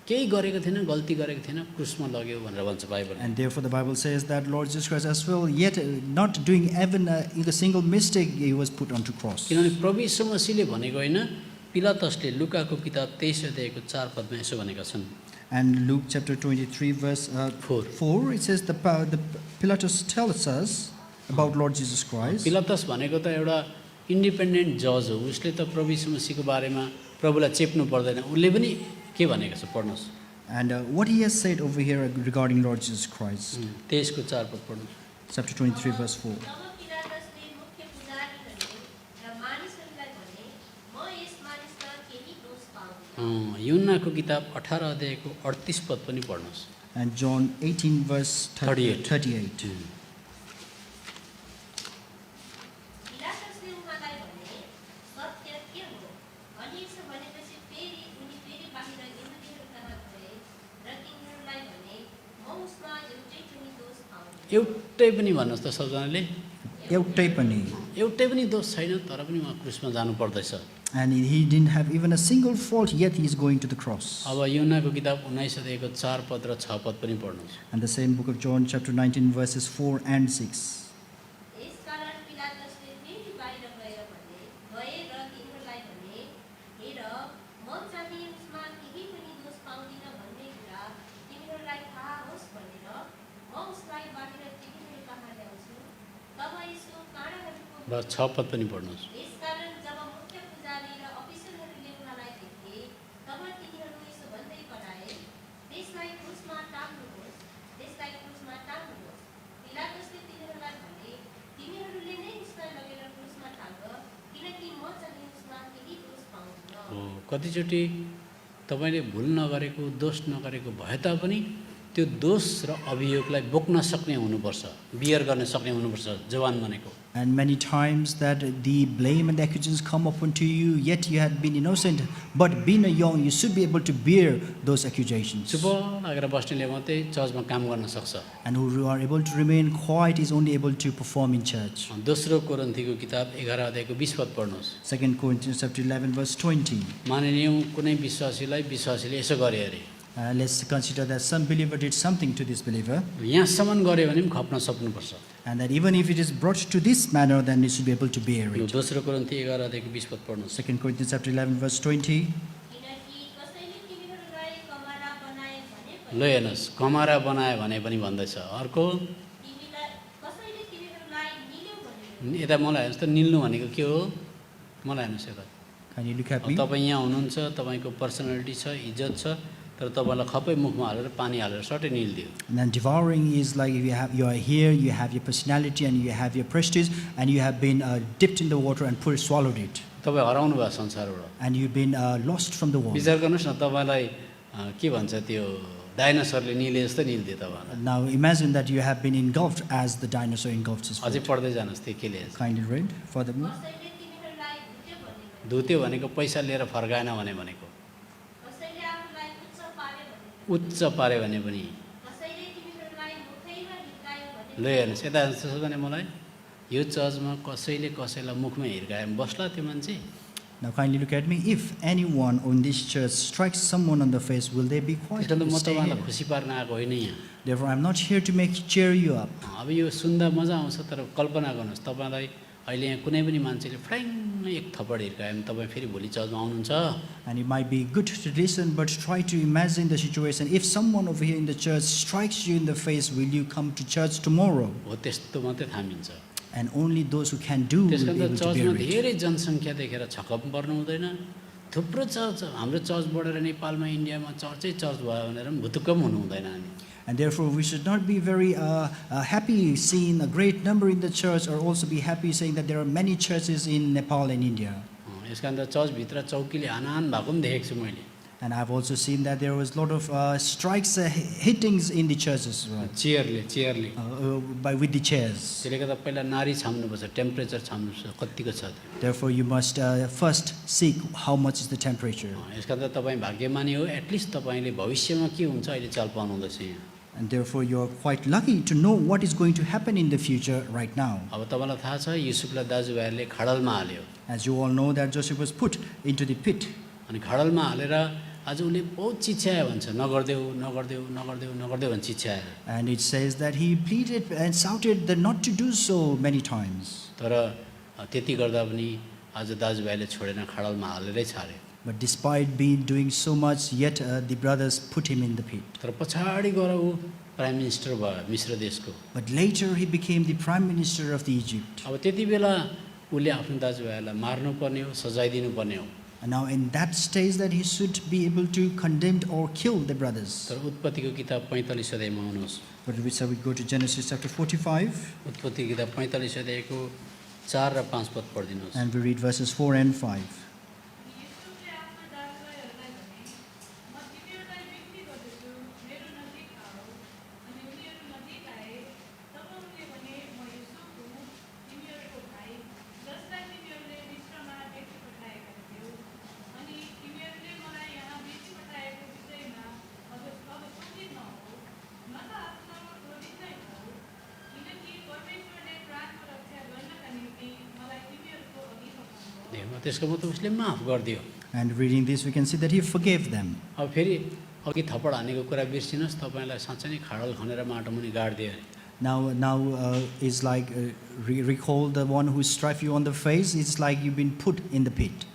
केही गरेको थिएन, गल्ती गरेको थिएन, क्रुसमा लग्यो भनेर भन्छ Bible. And therefore, the Bible says that Lord Jesus Christ as well, yet not doing even a single mistake, he was put onto cross. किनभने प्रभु यीशु मसीहले भनेको होइन, पिलातसले लुकाको किताब 23 अध्यायको 4 पदमा यसो भनेका छन्। And Luke chapter 23, verse 4, it says the Pilatus tells us about Lord Jesus Christ. पिलातस भनेको त एउटा इन्डिपेन्डेन्ट जज हो। उसले त प्रभु यीशु मसीहको बारेमा प्रभुलाई चेप्नु पर्दैन। उसले पनि के भनेको छ पढ्नुहोस्। And what he has said over here regarding Lord Jesus Christ. 23 को 4 पद पढ्नुहोस्। Chapter 23, verse 4. तब पिलातसले मुख्य पुजारीहरू र मानिसहरूलाई भने म यस मानिसमा केही दोष पाउँदिन। युहन्नाको किताब 18 अध्यायको 38 पद पनि पढ्नुहोस्। And John 18, verse 38. पिलातसले उहाँलाई भने सत्य के हो? अनि यसो भनेपछि फेरि उनी फेरि बाहिर यहुदीहरू कहाँ गए र तिनीहरूलाई भने म उसमा एउटै पनि दोष पाउँदिन। एउटै पनि भन्नुहोस् त सबजनाले, एउटै पनि. एउटै पनि दोष छैन तर पनि उहाँ क्रुसमा जानु पर्दैछ। And he didn't have even a single fault, yet he is going to the cross. अब युहन्नाको किताब 19 अध्यायको 4 पद र 6 पद पनि पढ्नुहोस्। And the same book of John, chapter 19, verses 4 and 6. यसकारण पिलातसले फेरि बाहिर गए र तिनीहरूलाई भने हेर म चाहिँ उसमा केही पनि दोष पाउँदिन भन्ने कुरा तिनीहरूलाई थाहा होस् भनेर म उसलाई बाहिर तिनीहरू कहाँ ल्याउँछु। तब यसो काँडाहरूको र 6 पद पनि पढ्नुहोस्। यसकारण जब मुख्य पुजारी र अफिसरहरूले उहाँलाई देखे तब तिनीहरू यसो भन्दै कराए त्यसलाई क्रुसमा टाङ्नुहोस्, त्यसलाई क्रुसमा टाङ्नुहोस्। पिलातसले तिनीहरूलाई भने तिमीहरूले नै उसलाई लगेर क्रुसमा टाङ्ग किनकि म चाहिँ उसमा केही दोष पाउँदिन। कतिचोटि तपाईँले भुल नगरेको, दोष नगरेको भए तापनि त्यो दोष र अभियोगलाई बोक्न सक्ने हुनुपर्छ, बियर गर्न सक्ने हुनुपर्छ जवान भनेको। And many times that the blame and the accusations come upon to you, yet you had been innocent, but being a young, you should be able to bear those accusations. चुप लागेर बस्नेले मात्रै चर्चमा काम गर्न सक्छ। And who are able to remain quiet is only able to perform in church. दोस्रो कोरिन्थीको किताब 11 अध्यायको 20 पद पढ्नुहोस्। 2 Corinthians chapter 11, verse 20. मानिलियौँ कुनै विश्वासीलाई विश्वासीले यसो गरे अरे, Let's consider that some believer did something to this believer, यहाँसम्म गऱ्यो भने पनि खप्न सक्नुपर्छ। and that even if it is brought to this manner, then you should be able to bear यो it. दोस्रो कोरिन्थी 11 अध्यायको 20 पद पढ्नुहोस्। 2 Corinthians chapter 11, verse 20. किनकि कसैले तिमीहरूलाई कमारा बनाए भने पनि ल हेर्नुहोस्, कमारा बनायो भने पनि भन्दैछ। अर्को कसैले तिमीहरूलाई निल्यो भने यता मलाई हेर्नुहोस् त, निल्नु भनेको के हो? मलाई हेर्नुहोस् यता। Can you look at me? तपाईँ यहाँ हुनुहुन्छ, तपाईँको पर्सनालिटी छ, इज्जत छ, तर तपाईँलाई खपै मुखमा हालेर पानी हालेर सट्टै निल्दियो। And then devouring is like you are here, you have your personality and you have your prestige, and you have been dipped in the water and swallowed it, तपाईँ हराउनु भयो संसारबाट। and you've been lost from the world. विचार गर्नुहोस् न, तपाईँलाई के भन्छ त्यो डाइनोसरले निले जस्तो निल्दियो तपाईँलाई। Now imagine that you have been engulfed as the dinosaur engulfs his अझै food. पढ्दै जानुहोस् त्यो के लेखेको छ। Kindly read furthermore. कसैले तिमीहरूलाई भुट्यो भने धुत्यो भनेको पैसा लिएर फर्काएन भनेको, कसैले आफूलाई उच्च पार्यो भने उच्च पार्यो भने पनि। कसैले तिमीहरूलाई मुखैमा हिर्कायो भने ल हेर्नुहोस् यता हेर्नुहोस् भने मलाई यो चर्चमा कसैले कसैलाई मुखमा हिर्कायो भने बस्ला त्यो मान्छे? Now kindly look at me. If anyone in this church strikes someone on the face, will they be quiet? त्यसले त Will म stay तपाईँलाई here? खुसी पार्न आएको होइन यहाँ। Therefore, I'm not here to cheer you up. अब यो सुन्दा मजा आउँछ, तर कल्पना गर्नुहोस् तपाईँलाई अहिले यहाँ कुनै पनि मान्छेले फ्राङ एक थप्पड हिर्कायो भने तपाईँ फेरि भोलि चर्चमा आउनुहुन्छ? And it might be good to listen, but try to imagine the situation. If someone over here in the church strikes you in the face, will you come to church tomorrow? हो त्यस्तो मात्रै थामिन्छ। and only those who can do त्यस will be कारण able to चर्चमा bear it. धेरै जनसङ्ख्या देखेर छक्क पनि पर्नु हुँदैन। थुप्रो चर्च, हाम्रो चर्च बढेर नेपालमा इन्डियामा चर्चै चर्च भयो भनेर पनि भुतुक्क पनि हुनु हुँदैन हामी। And therefore, we should not be very happy seeing a great number in the church, or also be happy saying that there are many churches in Nepal and India. यस कारण त चर्चभित्र चौकीले हानाहान भएको पनि देखेको छु मैले। And I've also seen that there was a lot of strikes, hittings in the churches चेयरले with the chairs. त्यसले गर्दा पहिला नारी छाम्नुपर्छ, टेम्परेचर छाम्नुपर्छ, कतिको छ त्यो। Therefore, you must first seek how much is the temperature. यस कारण त तपाईँ भाग्यमानी हो, एटलिस्ट तपाईँले भविष्यमा के हुन्छ अहिले चाल पाउनुहुँदैछ यहाँ। And therefore, you're quite lucky to know what is going to happen in the future right now. अब तपाईँलाई थाहा छ युसुफलाई दाजुभाइहरूले खाडलमा हाल्यो, As you all know that Joseph was put into the pit. अनि खाडलमा हालेर आज उसले बहुत चिच्यायो भन्छ, नगर्देऊ नगर्देऊ नगर्देऊ नगर्देऊ भन्छ चिच्यायो। And it says that he pleaded and shouted that not to do so many times. तर त्यति गर्दा पनि आज दाजुभाइले छोडेन, खाडलमा हालेरै छाड्यो। But despite doing so much, yet the brothers put him in the pit. तर पछाडि गएर ऊ प्राइम मिनिस्टर भयो मिश्र देशको। But later he became the prime minister of the Egypt. अब त्यति बेला उसले आफ्नो दाजुभाइहरूलाई मार्नुपर्ने हो, सजाय दिनुपर्ने हो। And now in that stage that he should be able to condemn or kill the brothers. तर उत्पत्तिको किताब 45 अध्यायमा आउनुहोस्। But we shall we go to Genesis chapter 45 उत्पत्ति किताब 45 अध्यायको 4 र 5 पद पढिदिनुहोस्। and we read verses 4 and 5. युसुफले आफ्ना दाजुभाइहरूलाई भने, म तिमीहरूलाई बिन्ती गर्दछु, मेरो नजिक आऊ। अनि उनीहरू नजिक आए। तब उनले भने, म युसुफ हुँ, तिमीहरूको भाइ, जसलाई तिमीहरूले मिस्रमा बेची पठाएका थियौ। अनि तिमीहरूले मलाई यहाँ बेची पठाएको विषयमा अब क्रोधित नहौ, न त आत्मामा क्रोधित नै हौ, किनकि परमेश्वरले प्राणको रक्षा गर्नका निम्ति मलाई तिमीहरूको अघि पठाउनुभयो। त्यसको मतलब उसले माफ गरिदियो। And reading this we can see that he forgave them. अब फेरि अघि थप्पड हानेको कुरा बिर्सिनुहोस्, तपाईँलाई साँच्चै नै खाडल खनेर माटो मुनि गाडिदियो अरे। Now is like recall the one who struck you on the face. It's like you've been put in the pit.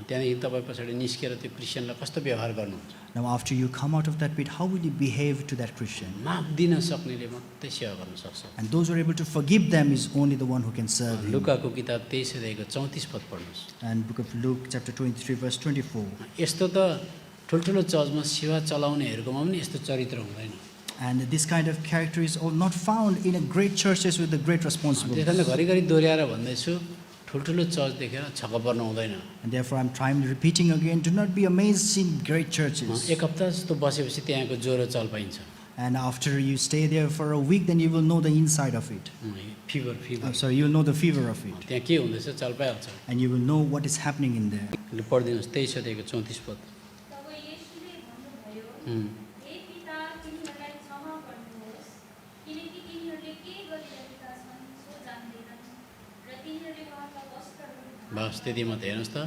त्यहाँदेखि तपाईँ पछाडि निस्केर त्यो क्रिस्चियनलाई कस्तो व्यवहार गर्नुहुन्छ? Now after you come out of that pit, how will you behave to that Christian? माफ दिन सक्नेले मात्रै सेवा गर्न सक्छ। And those who are able to forgive them is only the one who can serve him. लुकाको किताब 23 अध्यायको 34 पद पढ्नुहोस्। And book of Luke chapter 23 verse 24. यस्तो त ठुल्ठुलो चर्चमा सेवा चलाउनेहरूकोमा पनि यस्तो चरित्र हुँदैन। And this kind of character is all not found in a great churches with a great त्यस responsibility. कारण घरिघरि दोहोऱ्याएर भन्दैछु, ठुल्ठुलो चर्च देखेर छक्क पर्नु हुँदैन। And therefore I'm trying repeating again, do not be amazed in great churches. एक हप्ता जस्तो बसेपछि त्यहाँको ज्वरो चल पाइन्छ। And after you stay there for a week, then you will know the inside of it. Fever So you will know the fever of it. त्यहाँ के हुँदैछ चल पाइहाल्छ। And you will know what is happening in there. लु पढिदिनुहोस् 23 अध्यायको 34 पद। तब येशूले भन्नुभयो, उम्, हे पिता, तिनीहरूलाई क्षमा गर्नुहोस्, किनकि तिनीहरूले के गरिरहेका छन् सो जान्दैनन्। र तिनीहरूले उहाँका वस्त्रहरू बस त्यति मात्रै हेर्नुहोस् त,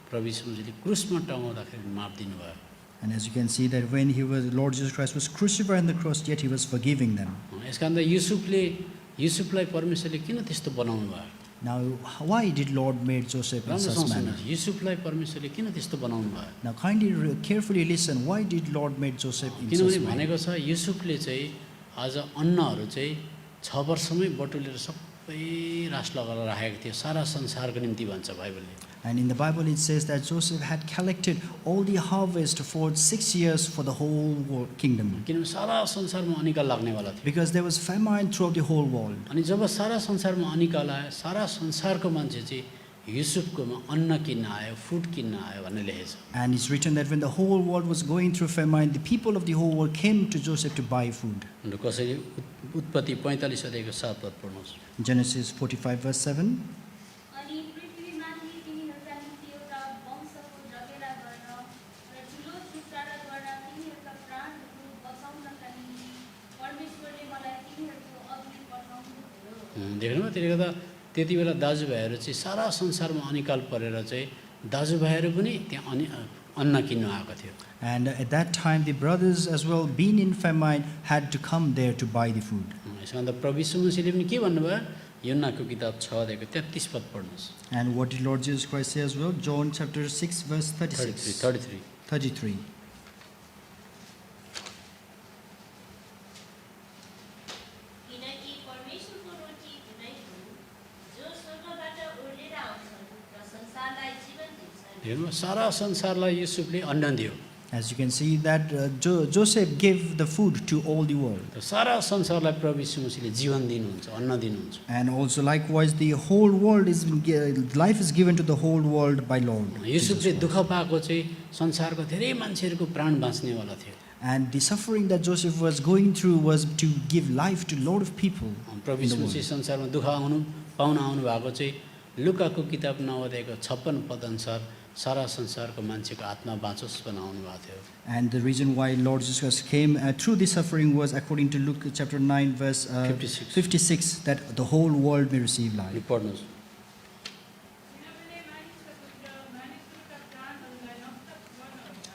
प्रभु यीशुले क्रुसमा टाँगाउँदाखेरि माफ दिनुभयो। And as you can see that when Lord Jesus Christ was crucified on the cross, yet he was forgiving them. यस कारण त युसुफलाई परमेश्वरले किन त्यस्तो बनाउनु भयो? Now, why did Lord made Joseph in राम्रोसँग such manner? सुन्नुहोस्, युसुफलाई परमेश्वरले किन त्यस्तो बनाउनु भयो? Now, kindly, carefully listen. Why did Lord made Joseph in किनभने such manner? भनेको छ युसुफले चाहिँ आज अन्नहरू चाहिँ 6 वर्षमै बटुलेर सबै रास लगाएर राखेको थियो, सारा संसारको निम्ति भन्छ बाइबलले। And in the Bible it says that Joseph had collected all the harvest for 6 years for the whole kingdom. किनभने सारा संसारमा अनिकाल लाग्नेवाला थियो। Because there was famine throughout the whole world. अनि जब सारा संसारमा अनिकाल आयो, सारा संसारको मान्छे चाहिँ युसुफकोमा अन्न किन्न आयो, फुड किन्न आयो भन्ने लेखेको छ। And it's written that when the whole world was going through famine, the people of the whole world came to Joseph to buy food. अन्त कसरी उत्पत्ति 45 अध्यायको 7 पद पढ्नुहोस्। Genesis 45 verse 7. अनि पृथ्वीमाथि तिनीहरूका निम्ति एउटा वंशको जगेरा गर्न र ठुलो छुटकाराद्वारा तिनीहरूका प्राणहरू बचाउनका निम्ति परमेश्वरले मलाई तिनीहरूको अघि पठाउनुभयो। देख्नुभयो, त्यसले गर्दा त्यति बेला दाजुभाइहरू चाहिँ सारा संसारमा अनिकाल परेर चाहिँ दाजुभाइहरू पनि त्यहाँ अन्न किन्न आएको थियो। And at that time the brothers as well, being in famine, had to come there to buy the food. यस कारण त प्रभु यीशु मसीहले पनि के भन्नुभयो? योनाको किताब 6 अध्यायको 33 पद पढ्नुहोस्। And what did Lord Jesus Christ say as well? John chapter 6 verse 36. 33. किनकि परमेश्वरको रोटी नै हुन्, हेर्नु सारा संसारलाई युसुफले अन्न दियो। As you can see that Joseph gave the food to all the world. र सारा संसारलाई प्रभु यीशु मसीहले जीवन दिनुहुन्छ, अन्न दिनुहुन्छ। And also likewise the whole world is, life is given to the whole world by Lord. युसुफले दुःख पाएको चाहिँ संसारको धेरै मान्छेहरूको प्राण बाँच्नेवाला थियो। And the suffering that Joseph was going through was to give life to a lot of people. प्रभु in यीशु the मसीह world. संसारमा दुःख पाउन आउनु भएको चाहिँ लुकाको किताब 9 अध्यायको 56 पद अनुसार सारा संसारको मान्छेको आत्मा बाँचोस् भनेर आउनु भएको थियो। And the reason why Lord Jesus Christ came through the suffering was according to Luke chapter 9 verse 56 that the whole world may receive life. यो पढ्नुहोस्। किनभने मानिसका पुत्र मानिसहरूका प्राणहरूलाई नष्ट गर्न होइन,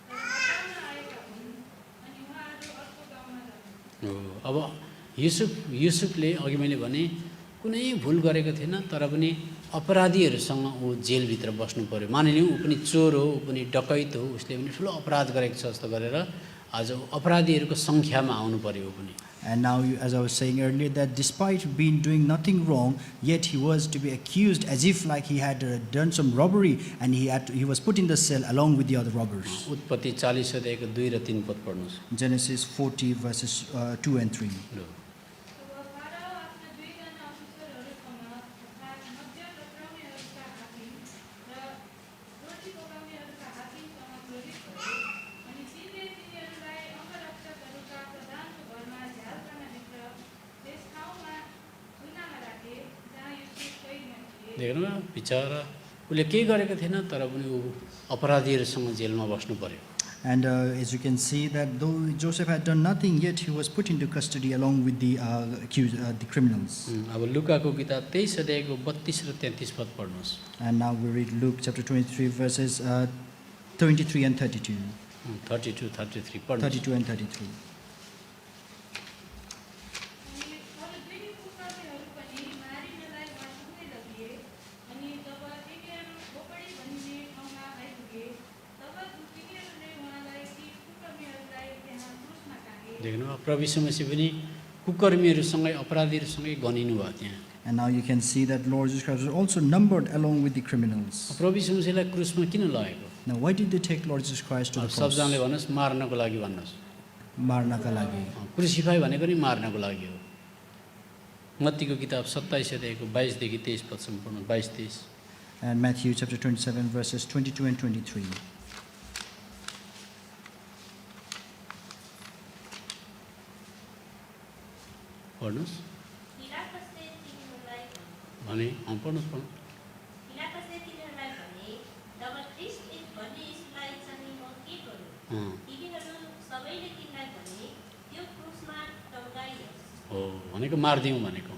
तर बचाउन आएका हुन्, अनि उहाँहरू अर्को गाउँमा जान्छन्। अब युसुफले अघि मैले भने कुनै भुल गरेको थिएन, तर पनि अपराधीहरूसँग ऊ जेलभित्र बस्नु पर्यो। मानिलिउँ ऊ पनि चोर हो, ऊ पनि डकैत हो, उसले पनि ठुलो अपराध गरेको छ जस्तो गरेर आज अपराधीहरूको सङ्ख्यामा आउनु पर्यो ऊ पनि। And now, as I was saying earlier, that despite being doing nothing wrong, yet he was to be accused as if like he had done some robbery, and he was put in the cell along with the other robbers. उत्पत्ति 40 अध्यायको 2 र 3 पद पढ्नुहोस्। Genesis 40 verses 2 and 3. ल। तब फाराओ आफ्ना दुईजना अफिसरहरूसँग अर्थात् मध्य टक्राउनेहरूका हाकिम र रोटी पकाउनेहरूका हाकिमसँग प्रेरित भए, अनि तिनले तिनीहरूलाई अङ्गरक्षकहरूका प्रधानको घरमा झ्यालखानाभित्र त्यस ठाउँमा थुनामा राखे जहाँ युसुफ कैदमा थिए। देख्नु बिचरा उसले केही गरेको थिएन, तर पनि ऊ अपराधीहरूसँग जेलमा बस्नु पर्यो। And as you can see that though Joseph had done nothing, yet he was put into custody along with the the criminals. अब लुकाको किताब 23 अध्यायको 32 र 33 पद पढ्नुहोस्। And now we read Luke chapter 23 verses 23 and 32. 32, 33 पढ्नुहोस्। 32 and 33. अनि अरू दुई कुकर्मीहरू पनि मारिनलाई उहाँसँगै लगिए, अनि जब तिनीहरू खोपडी भनिने ठाउँमा आइपुगे, तब तिनीहरूले उहाँलाई ती कुकर्मीहरूलाई त्यहाँ क्रुसमा टाँगे। देख्नु प्रभु यीशु मसीह पनि कुकर्मीहरूसँगै अपराधीहरूसँगै गनिनु भयो त्यहाँ। And now you can see that Lord Jesus Christ was also numbered along with the criminals. प्रभु यीशु मसीहलाई क्रुसमा किन लगेको? Now why did they take Lord Jesus Christ to the cross? सबजनाले भन्नुहोस् मार्नको लागि भन्नुहोस्। मार्नका लागि। क्रुसिफाई भनेको नि मार्नको लागि हो। मत्तीको किताब 27 अध्यायको 22 देखि 23 पदसम्म पढ्नुहोस्। 22-23। And Matthew chapter 27 verses 22 and 23. पढ्नुहोस्। पिलातसले तिनीहरूलाई भने पढ्नुहोस् पढ्नु। पिलातसले तिनीहरूलाई भने, जब ख्रीष्ट भन्ने यीशुलाई चाहिँ म के गरौँ? अँ, तिनीहरू सबैले तिनलाई भने, त्यो क्रुसमा टङ्गाइयोस्। हो भनेको मारिदिउँ भनेको।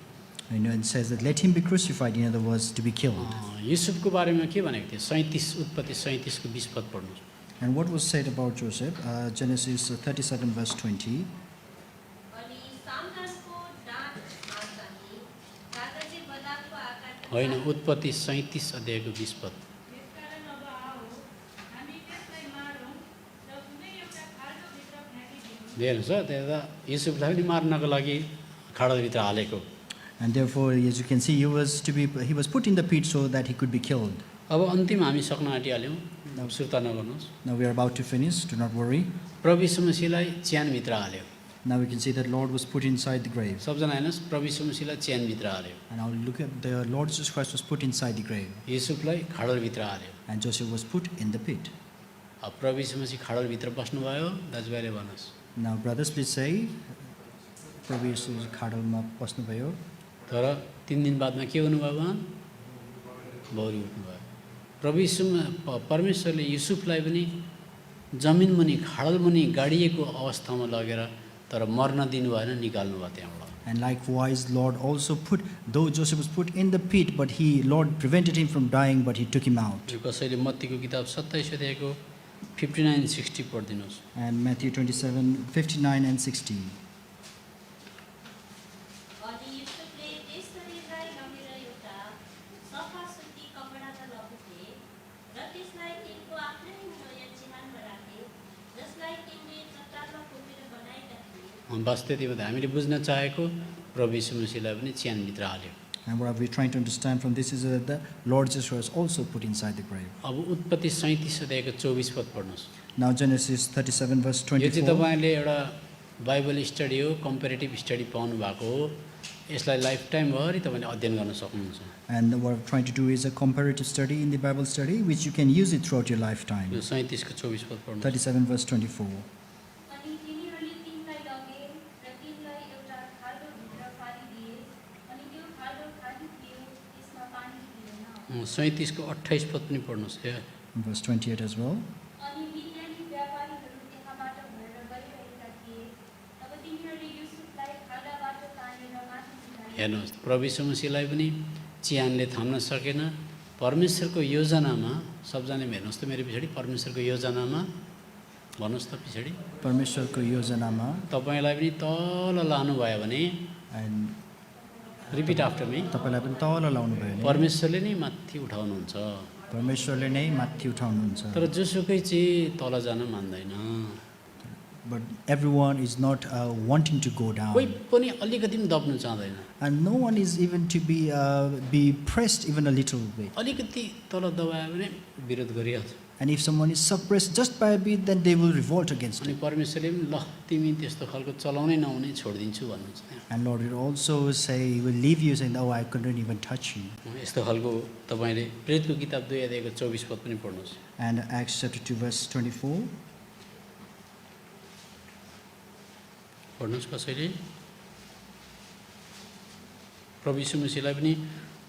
You know, it says that let him be crucified, in other words, to be killed. युसुफको बारेमा के भनेको थियो? 37 उत्पत्ति 37 को 20 पद पढ्नुहोस्। And what was said about Joseph? Genesis 37 verse 20. अनि सामदानको डाँठमा चाहिँ कागजी बदामको आकारको होइन, उत्पत्ति 37 अध्यायको 20 पद। यसकारण अब आओ, हामी त्यसलाई मारौँ र कुनै एउटा खाल्डोभित्र फ्याँकिदिउँ। हेर्नुहोस् त्यहाँ त युसुफलाई पनि मार्नको लागि खाडलभित्र हालेको। And therefore, as you can see, he was put in the pit so that he could be killed. अब अन्तिम हामी सक्न आँटिहाल्यौँ, सुर्ता नगर्नुहोस्। Now we are about to finish, do not worry. प्रभु यीशु मसीहलाई च्यानभित्र हाल्यो। Now we can see that Lord was put inside the grave. सबजना हेर्नुहोस्, प्रभु यीशु मसीहलाई च्यानभित्र हाल्यो, And now look at the Lord Jesus Christ was put inside the grave. युसुफलाई खाडलभित्र हाल्यो। And Joseph was put in the pit. अब प्रभु यीशु मसीह खाडलभित्र बस्नुभयो, दाजुभाइले भन्नुहोस्। Now brothers, please say, प्रभु येशू खाडलमा बस्नुभयो। तर 3 दिन बादमा के हुनुभयो उहाँ? बौरी उठ्नुभयो। प्रभु यीशु परमेश्वरले युसुफलाई पनि जमिन मुनि खाडल मुनि गाडिएको अवस्थामा लगेर तर मर्न दिनु भएन, निकाल्नु भयो त्यहाँबाट। And likewise, Lord also put, though Joseph was put in the pit, but Lord prevented him from dying, but he took him out. यो कसैले मत्तीको किताब 27 अध्यायको 59-60 पढिदिनुहोस्। And Matthew 27, 59 and 60. अनि युसुफले त्यस शरीरलाई लगेर एउटा सफा सुती कपडामा लपेटे र त्यसलाई तिनको आफ्नै नयाँ चिहानमा राखे, जसलाई तिनले चट्टानमा खोपेर बनाएका थिए। बस त्यति भन्दा हामीले बुझ्न चाहेको प्रभु यीशु मसीहलाई पनि च्यानभित्र हाल्यो। And what we're trying to understand from this is that the Lord Jesus was also put inside the grave. अब उत्पत्ति 37 अध्यायको 24 पद पढ्नुहोस्। Now Genesis 37 verse यो चाहिँ 24. तपाईँले एउटा बाइबल स्टडी हो, कम्पेरेटिभ स्टडी पाउनु भएको हो। यसलाई लाइफ टाइमभरि तपाईँले अध्ययन गर्न सक्नुहुन्छ। And what we're trying to do is a comparative study in the Bible study, which you can use it throughout your यो lifetime. 37 को 24 पद पढ्नुहोस्। 37 verse 24. अनि तिनीहरूले तिनलाई लगे र तिनलाई एउटा खाल्डोभित्र फालिदिए अनि त्यो खाल्डो खाली थियो, त्यसमा पानी थिएन। 37 को 28 पद पनि पढ्नुहोस्। In verse 28 as well. अनि मिद्यानी व्यापारीहरू त्यहाँबाट भएर गइरहेका थिए। तब तिनीहरूले युसुफलाई खाल्डाबाट तानेर माथि उठाए। हेर्नुहोस्, प्रभु यीशु मसीहलाई पनि चिहानले थाम्न सकेन। परमेश्वरको योजनामा, सबजनाले हेर्नुहोस् त मेरो पछाडि, परमेश्वरको योजनामा भन्नुहोस् त पछाडि, परमेश्वरको योजनामा तपाईँलाई पनि तल लानुभयो भने, and रिपिट आफ्टर मी, तपाईलाई पनि तल लाउनु भयो भने परमेश्वरले नै माथि उठाउनुहुन्छ। परमेश्वरले नै माथि उठाउनुहुन्छ. तर जोसुकै चाहिँ तल जान मान्दैन। But everyone is not wanting to go down. कोही पनि अलिकति पनि दब्नु चाहँदैन। And no one is even to be pressed even a little bit. अलिकति तल दबायो भने विरोध गरिहाल्छ। And if someone is suppressed just by a bit, then they will revolt against अनि it. परमेश्वरले पनि ल तिमी त्यस्तो खालको चलाउनै नहुने छोडिदिन्छु भन्नुहुन्छ त्यहाँ। And Lord will also say, He will leave you saying, oh, I couldn't even touch you. यस्तो खालको तपाईँले प्रेरितको किताब 2 अध्यायको 24 पद पनि पढ्नुहोस्। And Acts chapter 2 verse 24. पढ्नुहोस् कसैले। प्रभु यीशु मसीहलाई पनि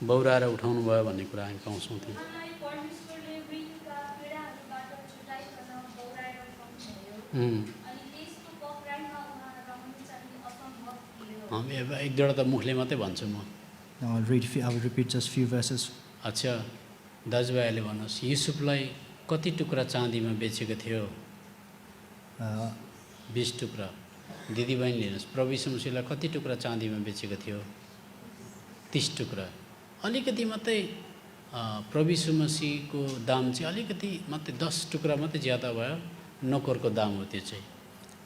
बौराएर उठाउनु भयो भन्ने कुरा हामी पाउँछौँ त्यहाँ। उहाँलाई परमेश्वरले मृत्युका पीडाहरूबाट छुटाइकन बौराएर उठाउनुभयो। अनि त्यसको पक्राइमा उहाँ रहनु चाहिँ असम्भव थियो। हामी अब एक दुईवटा त मुखले मात्रै भन्छु म। Now I will repeat just few verses. अच्छा, दाजुभाइहरूले भन्नुहोस्, युसुफलाई कति टुक्रा चाँदीमा बेचेको थियो? 20 टुक्रा। दिदीबहिनी हेर्नुहोस्, प्रभु यीशु मसीहलाई कति टुक्रा चाँदीमा बेचेको थियो? 30 टुक्रा। अलिकति मात्रै प्रभु यीशु मसीहको दाम चाहिँ अलिकति मात्रै 10 टुक्रा मात्रै ज्यादा भयो। नोकरको दाम हो त्यो चाहिँ।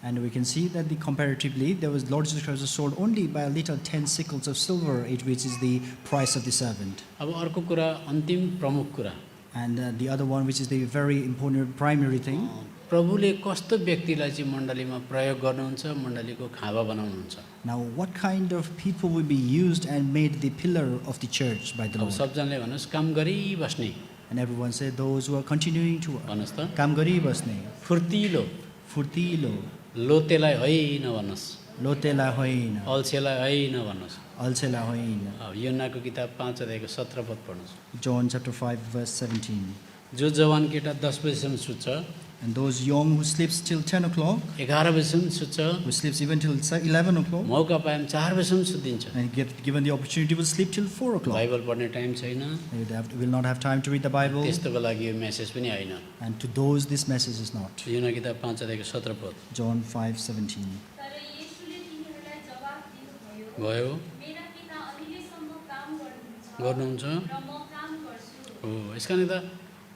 And we can see that comparatively, there was Lord Jesus Christ was sold only by a little 10 sickles of silver, which is the price of the servant. अब अर्को कुरा, अन्तिम प्रमुख कुरा, And the other one, which is the very important primary thing, प्रभुले कस्तो व्यक्तिलाई चाहिँ मण्डलीमा प्रयोग गर्नुहुन्छ, मण्डलीको खाँबा बनाउनुहुन्छ। now what kind of people will be used and made the pillar of the church by the अब Lord? सबजनाले भन्नुहोस्, काम गरिबस्ने And everyone said, those who are continuing to work. भन्नुहोस् त। Kam garibasne, फुर्तिलो, furtilo, लोतेलाई होइन भन्नुहोस्, lotela hoina, अल्छेलाई होइन भन्नुहोस्। alcela hoina. अब योनाको किताब 5 अध्यायको 17 पद पढ्नुहोस्। John chapter 5 verse 17. जो जवान केटा 10 बजीसम्म सुत्छ, And those young who sleeps till 10 o'clock, 11 बजीसम्म सुत्छ, who sleeps even till 11 o'clock, मौका पाए 4 बजीसम्म सुत्दिन्छ। and given the opportunity will sleep till 4 o'clock. Bible पढ्ने टाइम छैन, Will not have time to read the Bible. त्यस्तोको लागि यो मेसेज पनि होइन। And to those this message is not. योना किताब 5 अध्यायको 17 पद John 5:17. तर येशूले तिनीहरूलाई जवाफ दिनुभयो, भयो। मेरा पिता अहिलेसम्म काम गर्नुहुन्छ गर्नुहुन्छ र म काम गर्छु। हो। यसकारण त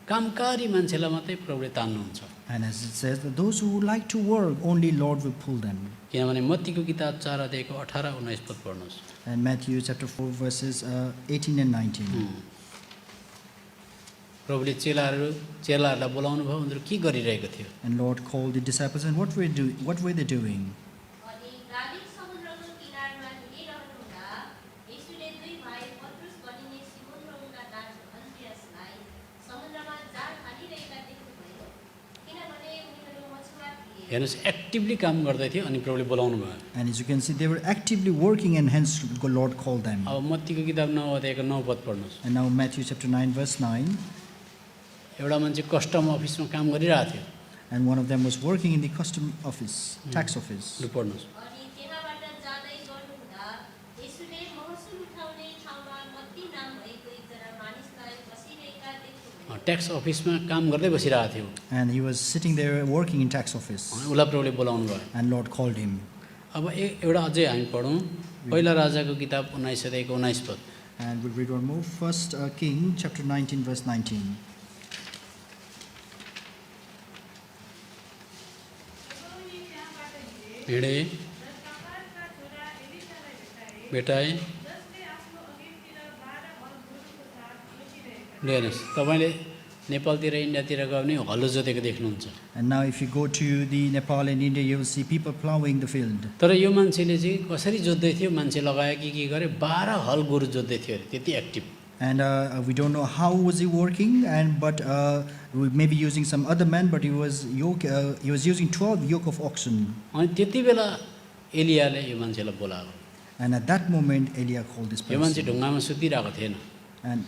कामकारी मान्छेलाई मात्रै प्रभुले तान्नुहुन्छ। And as it says, that those who like to work, only Lord will pull them. किनभने मत्तीको किताब 4 अध्यायको 18-19 पद पढ्नुहोस्। And Matthew chapter 4 verses 18 and 19. प्रभुले चेलाहरूलाई बोलाउनु भयो, उनीहरू के गरिरहेको थियो? And Lord called the disciples, and what were they doing? अनि गालिल समुद्रको किनारमा हिँडिरहनुहुँदा येशूले दुई भाइ पत्रुस भनिने सिमोन र उनका दाजु अन्द्रियासलाई समुद्रमा जाल हालिरहेका देख्नुभयो, किनभने उनीहरू मछुवारा थिए। हेर्नुहोस्, एक्टिभली काम गर्दै थियो अनि प्रभुले बोलाउनु भयो। And as you can see, they were actively working, and hence the Lord called them. अब मत्तीको किताब 9 अध्यायको 9 पद पढ्नुहोस्। And now Matthew chapter 9 verse 9. एउटा मान्छे कस्टम अफिसमा काम गरिरहेको थियो। And one of them was working in the custom office, tax office. लु पढ्नुहोस्। अनि त्यहाँबाट जाँदै गर्नुहुँदा येशूले महसुल उठाउने ठाउँमा मत्ती नाम भएको एकजना मानिसलाई बसिरहेका देख्नुभयो। ट्याक्स अफिसमा काम गर्दै बसिरहेको थियो। And he was sitting there working in tax office. उसलाई प्रभुले बोलाउनु भयो। And Lord called him. अब एउटा अझै हामी पढौँ, पहिला राजाको किताब 19 अध्यायको 19 पद। And we'll read one more. First King chapter 19 verse 19. यहोवाले त्यहाँबाट हिँडे हिँडे, र साफातका छोरा एलिसालाई भेटाए, भेटाए, जसले आफ्नो अघिल्तिर हेर्नुहोस्, तपाईँले नेपालतिर इन्डियातिर गयो भने हलो जोतेको देख्नुहुन्छ। And now if you go to the Nepal and India, you will see people plowing the field. तर यो मान्छेले चाहिँ कसरी जोत्दै थियो, मान्छे लगायो कि के गरे, 12 हल गोरु जोत्दै थियो अरे, त्यति active. And we don't know how was he working, but we may be using some other man, but he was using 12 yoke of oxen. अनि त्यति बेला एलियाले यो मान्छेलाई बोलायो। And at that moment, Elia called this यो मान्छे person. ढुङ्गामा सुतिरहेको थिएन। And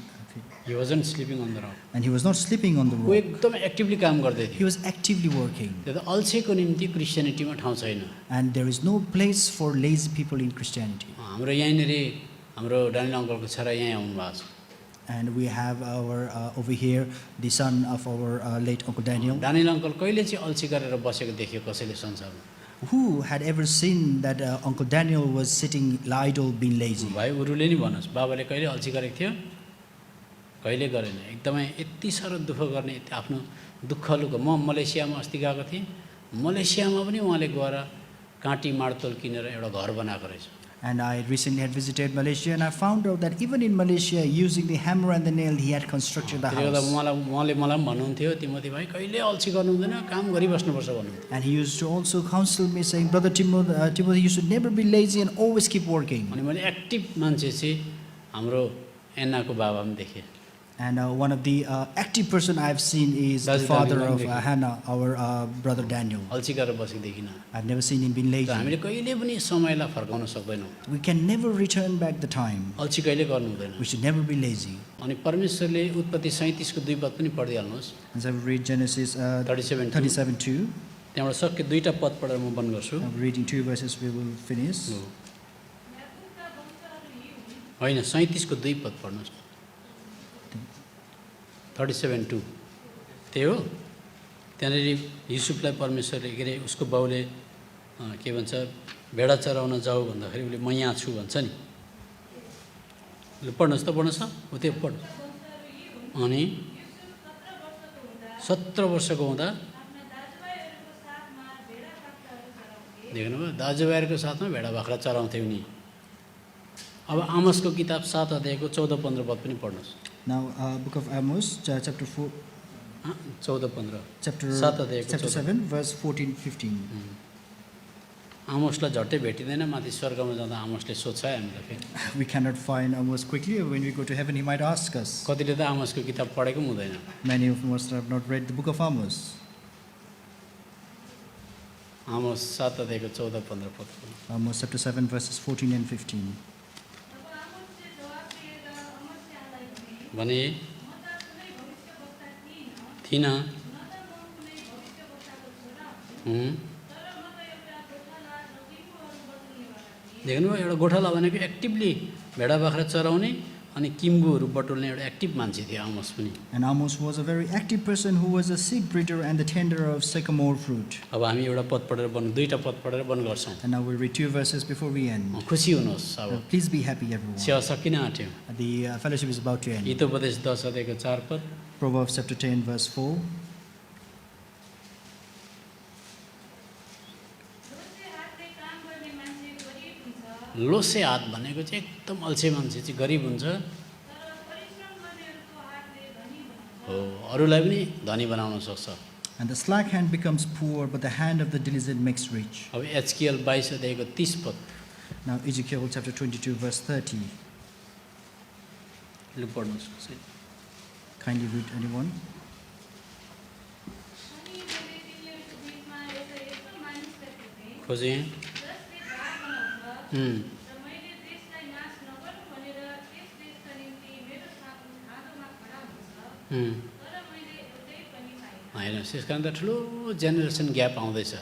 He wasn't sleeping on the rock. he was not sleeping on the ऊ rock. एकदमै एक्टिभली काम गर्दै He थियो। was actively working. त्यो त अल्छेको निम्ति क्रिस्चियनिटीमा ठाउँ छैन। And there is no place for lazy people in Christianity. हाम्रो यहीँनिर हाम्रो डानियल अङ्कलको छोरा यहीँ आउनुभएको छ। And we have our over here the son of our late Uncle Daniel. Daniel uncle कहिले चाहिँ अल्छी गरेर बसेको देख्यो कसैले संसारमा? Who had ever seen that Uncle Daniel was sitting idle, being lazy? भाइ उरुले नि भन्नुहोस्, बाबाले कहिले अल्छी गरेको थियो? कहिले गरेन। एकदमै यति साह्रो दुःख गर्ने, आफ्नो दुःखलुको। म मलेसियामा अस्ति गएको थिएँ, मलेसियामा पनि उहाँले गएर काँटी माडतोल किनेर एउटा घर बनाएको रहेछ। And I recently had visited Malaysia, and I found out that even in Malaysia, using the hammer and the nail, he had constructed the त्यसले गर्दा house. उहाँले मलाई पनि भन्नुहुन्थ्यो, तिमोथी भाइ कहिले अल्छी गर्नु हुँदैन, काम गरिबस्नुपर्छ भन्नुहुन्थ्यो। And he used to also counsel me, saying, Brother Timothy, you should never be lazy and always keep working. अनि मैले एक्टिभ मान्छे चाहिँ हाम्रो एन्नाको बाबा पनि देखेँ। And one of the active person I've seen is the That's father Daniel of Daniel. Hannah, our brother Daniel. अल्छी गरेर बसेको देखिनँ। I've never seen him being त lazy. हामीले कहिले पनि समयलाई फर्काउन सक्दैनौँ। We can never return back the time. अल्छी कहिले गर्नु हुँदैन। We should never be lazy. अनि परमेश्वरले उत्पत्ति 37 को 2 पद पनि पढिदिहाल्नुहोस्। As I read Genesis 37:2. 37:2, त्यहाँबाट सक्यो 2टा पद पढेर म बन्द गर्छु। I'm reading 2 verses, we will finish. याकुबका वंशहरू यी हुन्, होइन 37 को 2 पद पढ्नुहोस्। 37:2 त्यही हो। त्यहाँनिर युसुफलाई परमेश्वरले के अरे उसको बाउले के भन्छ भेडा चराउन जाऊ भन्दाखेरि उसले म यहाँ छु भन्छ नि। ल पढ्नुहोस् त पढ्नुहोस् त हो त्यो पढ। अनि 17 वर्षको हुँदा आफ्ना दाजुभाइहरूको साथमा भेडा बाख्राहरू चराउँथे। देख्नुभयो दाजुभाइहरूको साथमा भेडा बाख्रा चराउँथ्यो नि। अब आमोसको किताब 7 अध्यायको 14-15 पद पनि पढ्नुहोस्। Now, book of Amos, chapter 4, 14-15 chapter 7 7, verse 14-15. आमोसलाई झट्टै भेटिँदैन, माथि स्वर्गमा जाँदा आमोसले सोध्छ है हामीलाई फेरि। We cannot find Amos quickly. When we go to heaven, he might ask us. कतिले त आमोसको किताब पढेको पनि हुँदैन। Many of us have not read the book of Amos. आमोस 7 अध्यायको 14-15 पद। Amos chapter 7, verses 14 and 15. तब आमोसले जवाफ दिएर अमस्यालाई भने, भने म त कुनै भविष्यवक्ता थिइनँ, थिइनँ। न त म कुनै भविष्यवक्ताको छोरा हुँ, हुँ। तर म त एउटा गोठाला र किम्बुहरू बटुल्नेवाला थिएँ। देख्नुभयो एउटा गोठाला भनेको एक्टिभली भेडा बाख्रा चराउने अनि किम्बुहरू बटुल्ने एउटा एक्टिभ मान्छे थियो आमोस पनि। And Amos was a very active person who was a seed breeder and the tender of sycamore fruit. अब हामी एउटा पद पढेर बन्द 2टा पद पढेर बन्द गर्छौँ। And now we'll read 2 verses before we end. खुसी हुनुहोस्। अब Please be happy, everyone. सेवा सकिन आँट्यो। The fellowship is about to end. Hitopadesha 10 अध्यायको 4 पद। Proverbs chapter 10, verse 4. लोसे हातले काम गर्ने मान्छे गरिब हुन्छ, लोसे हात भनेको चाहिँ एकदम अल्छे मान्छे चाहिँ गरिब हुन्छ। तर परिश्रम गर्नेहरूको हातले धनी बन्छ। हो, अरूलाई पनि धनी बनाउन सक्छ। And the slack hand becomes poor, but the hand of the diligent makes rich. अब एचकेएल 22 अध्यायको 30 पद। Now Ezekiel chapter 22, verse 30. लु पढ्नुहोस् कसैले। Kindly read, anyone. अनि मैले तिनीहरूको बिचमा एउटा यस्तो मानिसलाई खोजेँ, खोजेँ। जसले ढाड बनाउँछ, हुँ। र मैले देशलाई नाश नगरौँ भनेर त्यस देशका निम्ति मेरो खाँदोमा खडा हुन्छ, हुँ। तर मैले एउटै पनि पाइनँ। होइन, त्यस कारण त ठुलो जेनेरेसन ग्याप आउँदैछ।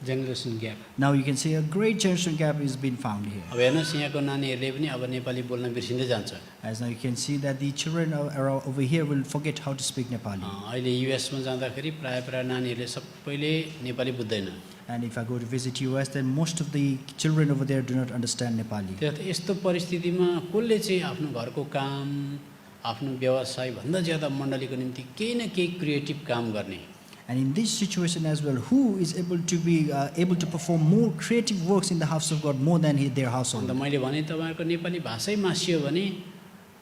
Generation gap. Now you can see a great generation gap is being found here. अब हेर्नुहोस् यहाँको नानीहरूले पनि अब नेपाली बोल्न बिर्सिँदै जान्छ। As now you can see that the children over here will forget how to speak Nepali. अहिले युएसमा जाँदाखेरि प्रायः नानीहरूले सबैले नेपाली बुझ्दैन। And if I go to visit US, then most of the children over there do not understand Nepali. त्यही यस्तो परिस्थितिमा कसले चाहिँ आफ्नो घरको काम, आफ्नो व्यवसाय भन्दा ज्यादा मण्डलीको निम्ति केही न केही क्रिएटिभ काम गर्ने। And in this situation as well, who is able to be able to perform more creative works in the house of God more than their अन्त household? मैले भने तपाईँहरूको नेपाली भाषै मासियो भने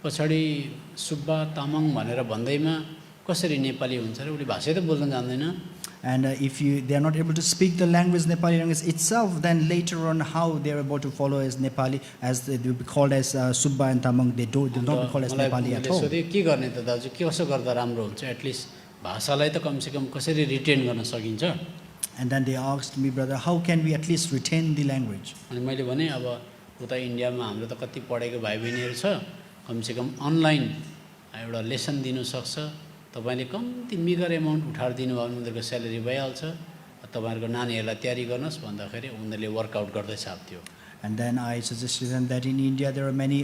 पछाडि सुब्बा तामाङ भनेर भन्दैमा कसरी नेपाली हुन्छ र उसले भाषै त बोल्न जान्दैन। And if they are not able to speak the language, Nepali language itself, then later on how they are about to follow as Nepali, as they will be called as Subba and Tamang, they will not be called as Nepali at all. सोधे के गर्ने त दाजु, के कसो गर्दा राम्रो हुन्छ, एटलिस्ट भाषालाई त कमसेकम कसरी रिटेन गर्न सकिन्छ। And then they asked me, brother, how can we at least retain the language? अनि मैले भने अब उता इन्डियामा हाम्रो त कति पढेको भाइ बहिनीहरू छ, कमसेकम अनलाइन एउटा लेसन दिनु सक्छ। तपाईले कम्ती मिगर एमाउन्ट उठाएर दिनुभयो भने उनीहरूको स्यालेरी भइहाल्छ। तपाईहरुको नानीहरूलाई तयारी गर्नुहोस् भन्दाखेरि उनीहरूले वर्कआउट गर्दै छाप्थ्यो। And then I suggested them that in India there are many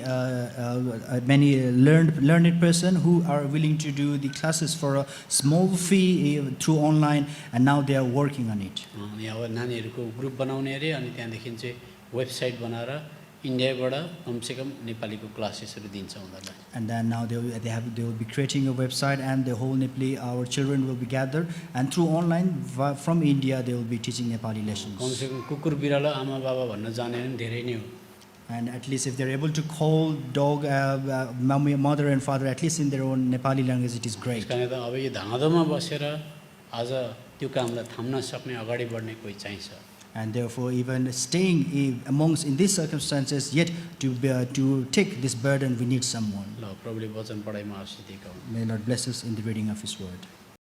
learned person who are willing to do the classes for a small fee through online, and now they are working on it. अनि अब नानीहरूको group बनाउने अरे, अनि त्यहाँदेखि चाहिँ website बनाएर इन्डियाबाट कमसेकम नेपालीको क्लासेसहरू दिन्छ उनीहरूलाई। And then now they will be creating a website, and the whole Nepali, our children will be gathered, and through online from India they will be teaching Nepali lessons. कमसेकम कुकुर बिरालो आमा बाबा भन्न जाने पनि धेरै नै हो। And at least if they're able to call dog mother and father at least in their own Nepali language, it is great. त्यसकारण त अब यो धाँधोमा बसेर आज त्यो कामलाई थाम्न सक्ने, अगाडि बढ्ने कोही चाहिन्छ। And therefore, even staying amongst in these circumstances, yet to take this burden, we need someone. ल प्रभुले वचन पढाइमा आशीष दिएको हुन्। May Lord bless us in the reading of His word.